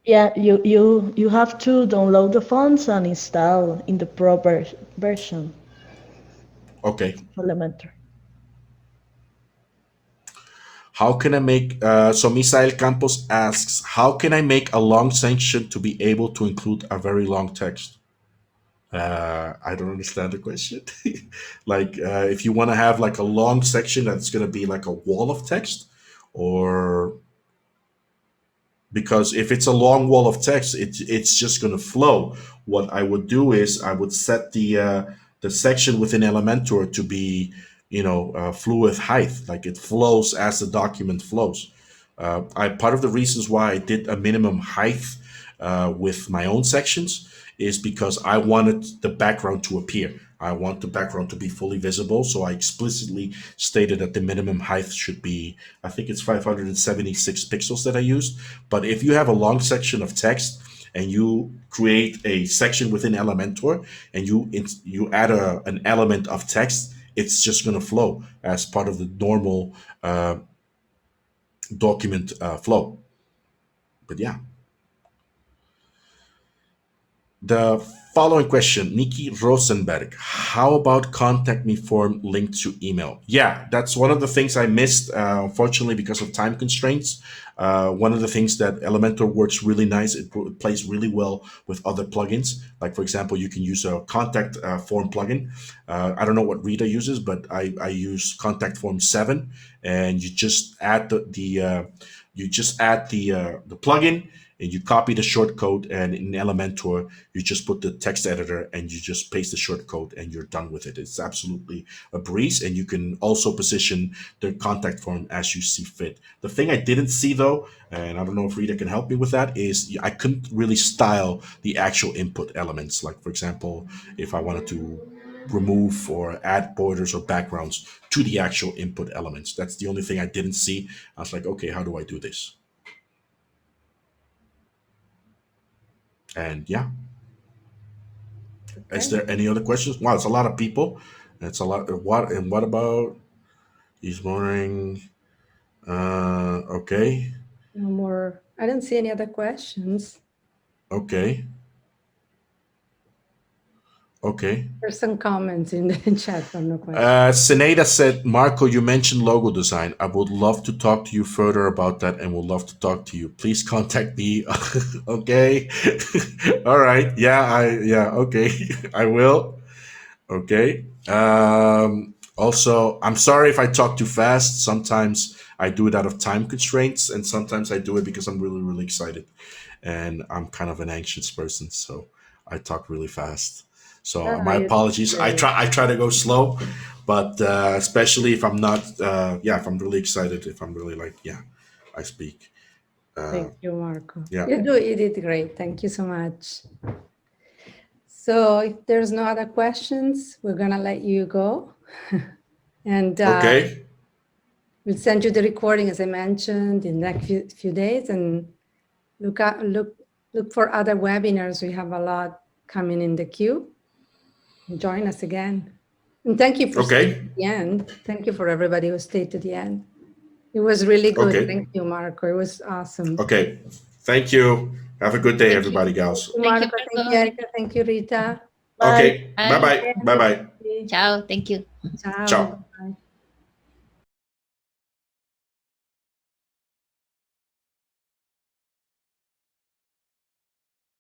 Yeah, you have to download the fonts and install in the Pro version Okay. of Elementor. How can I make, so Misael Campos asks, how can I make a long section to be able to include a very long text? I don't understand the question. Like, if you want to have like a long section that's going to be like a wall of text, or because if it's a long wall of text, it's just going to flow. What I would do is I would set the section within Elementor to be, fluid height, like it flows as the document flows. I Part of the reasons why I did a minimum height with my own sections is because I wanted the background to appear. I want the background to be fully visible. So I explicitly stated that the minimum height should be, I think it's 576 pixels that I used. But if you have a long section of text and you create a section within Elementor and you add an element of text, it's just going to flow as part of the normal document flow. But yeah. The following question, Nikki Rosenberg. How about contact me form linked to email? Yeah, that's one of the things I missed, unfortunately, because of time constraints. One of the things that Elementor works really nice, it plays really well with other plugins. Like, for example, you can use a contact form plugin. I don't know what Rita uses, but I use contact form 7, and you just add the plugin, and you copy the shortcode, and in Elementor you just put the text editor and you just paste the shortcode and you're done with it. It's absolutely a breeze, and you can also position the contact form as you see fit. The thing I didn't see though, and I don't know if Rita can help me with that, is I couldn't really style the actual input elements. Like, for example, if I wanted to remove or add borders or backgrounds to the actual input elements, that's the only thing I didn't see. I was like, okay, how do I do this? And yeah, is Okay. there any other questions? Wow, it's a lot of people. It's a lot. What about this morning? Okay, No more. I don't see any other questions. okay, okay. There's some comments in the chat, but no questions. Seneda said, Marco, you mentioned logo design. I would love to talk to you further about that and would love to talk to you. Please contact me. Okay. All right. Yeah, okay. I will. Okay. Also, I'm sorry if I talk too fast. Sometimes I do it out of time constraints, and sometimes I do it because I'm really, really excited. And I'm kind of an anxious person, so I talk really fast. So my It's apologies. I great. try to go slow, but especially if I'm not, if I'm really excited, if I'm really like, yeah, I speak. Thank you, Marco. Yeah. You did great. Thank you so much. So if there's no other questions, we're gonna let you go. And Okay. we'll send you the recording, as I mentioned, in the next few days, and look for other webinars. We have a lot coming in the queue. join us again. And thank you for staying Okay. to the end. Thank you for everybody who stayed to the end. It was really good. Okay. Thank you, Marco. It was awesome. Okay. Thank you. Have a good day, Thank you. everybody, Thank gals. you, Thank you, Marco. Thank you, Marco. Erika. Thank you, Rita. Bye. Okay. Bye Bye. bye. Bye bye. Ciao. Thank you. Ciao. Ciao. Bye.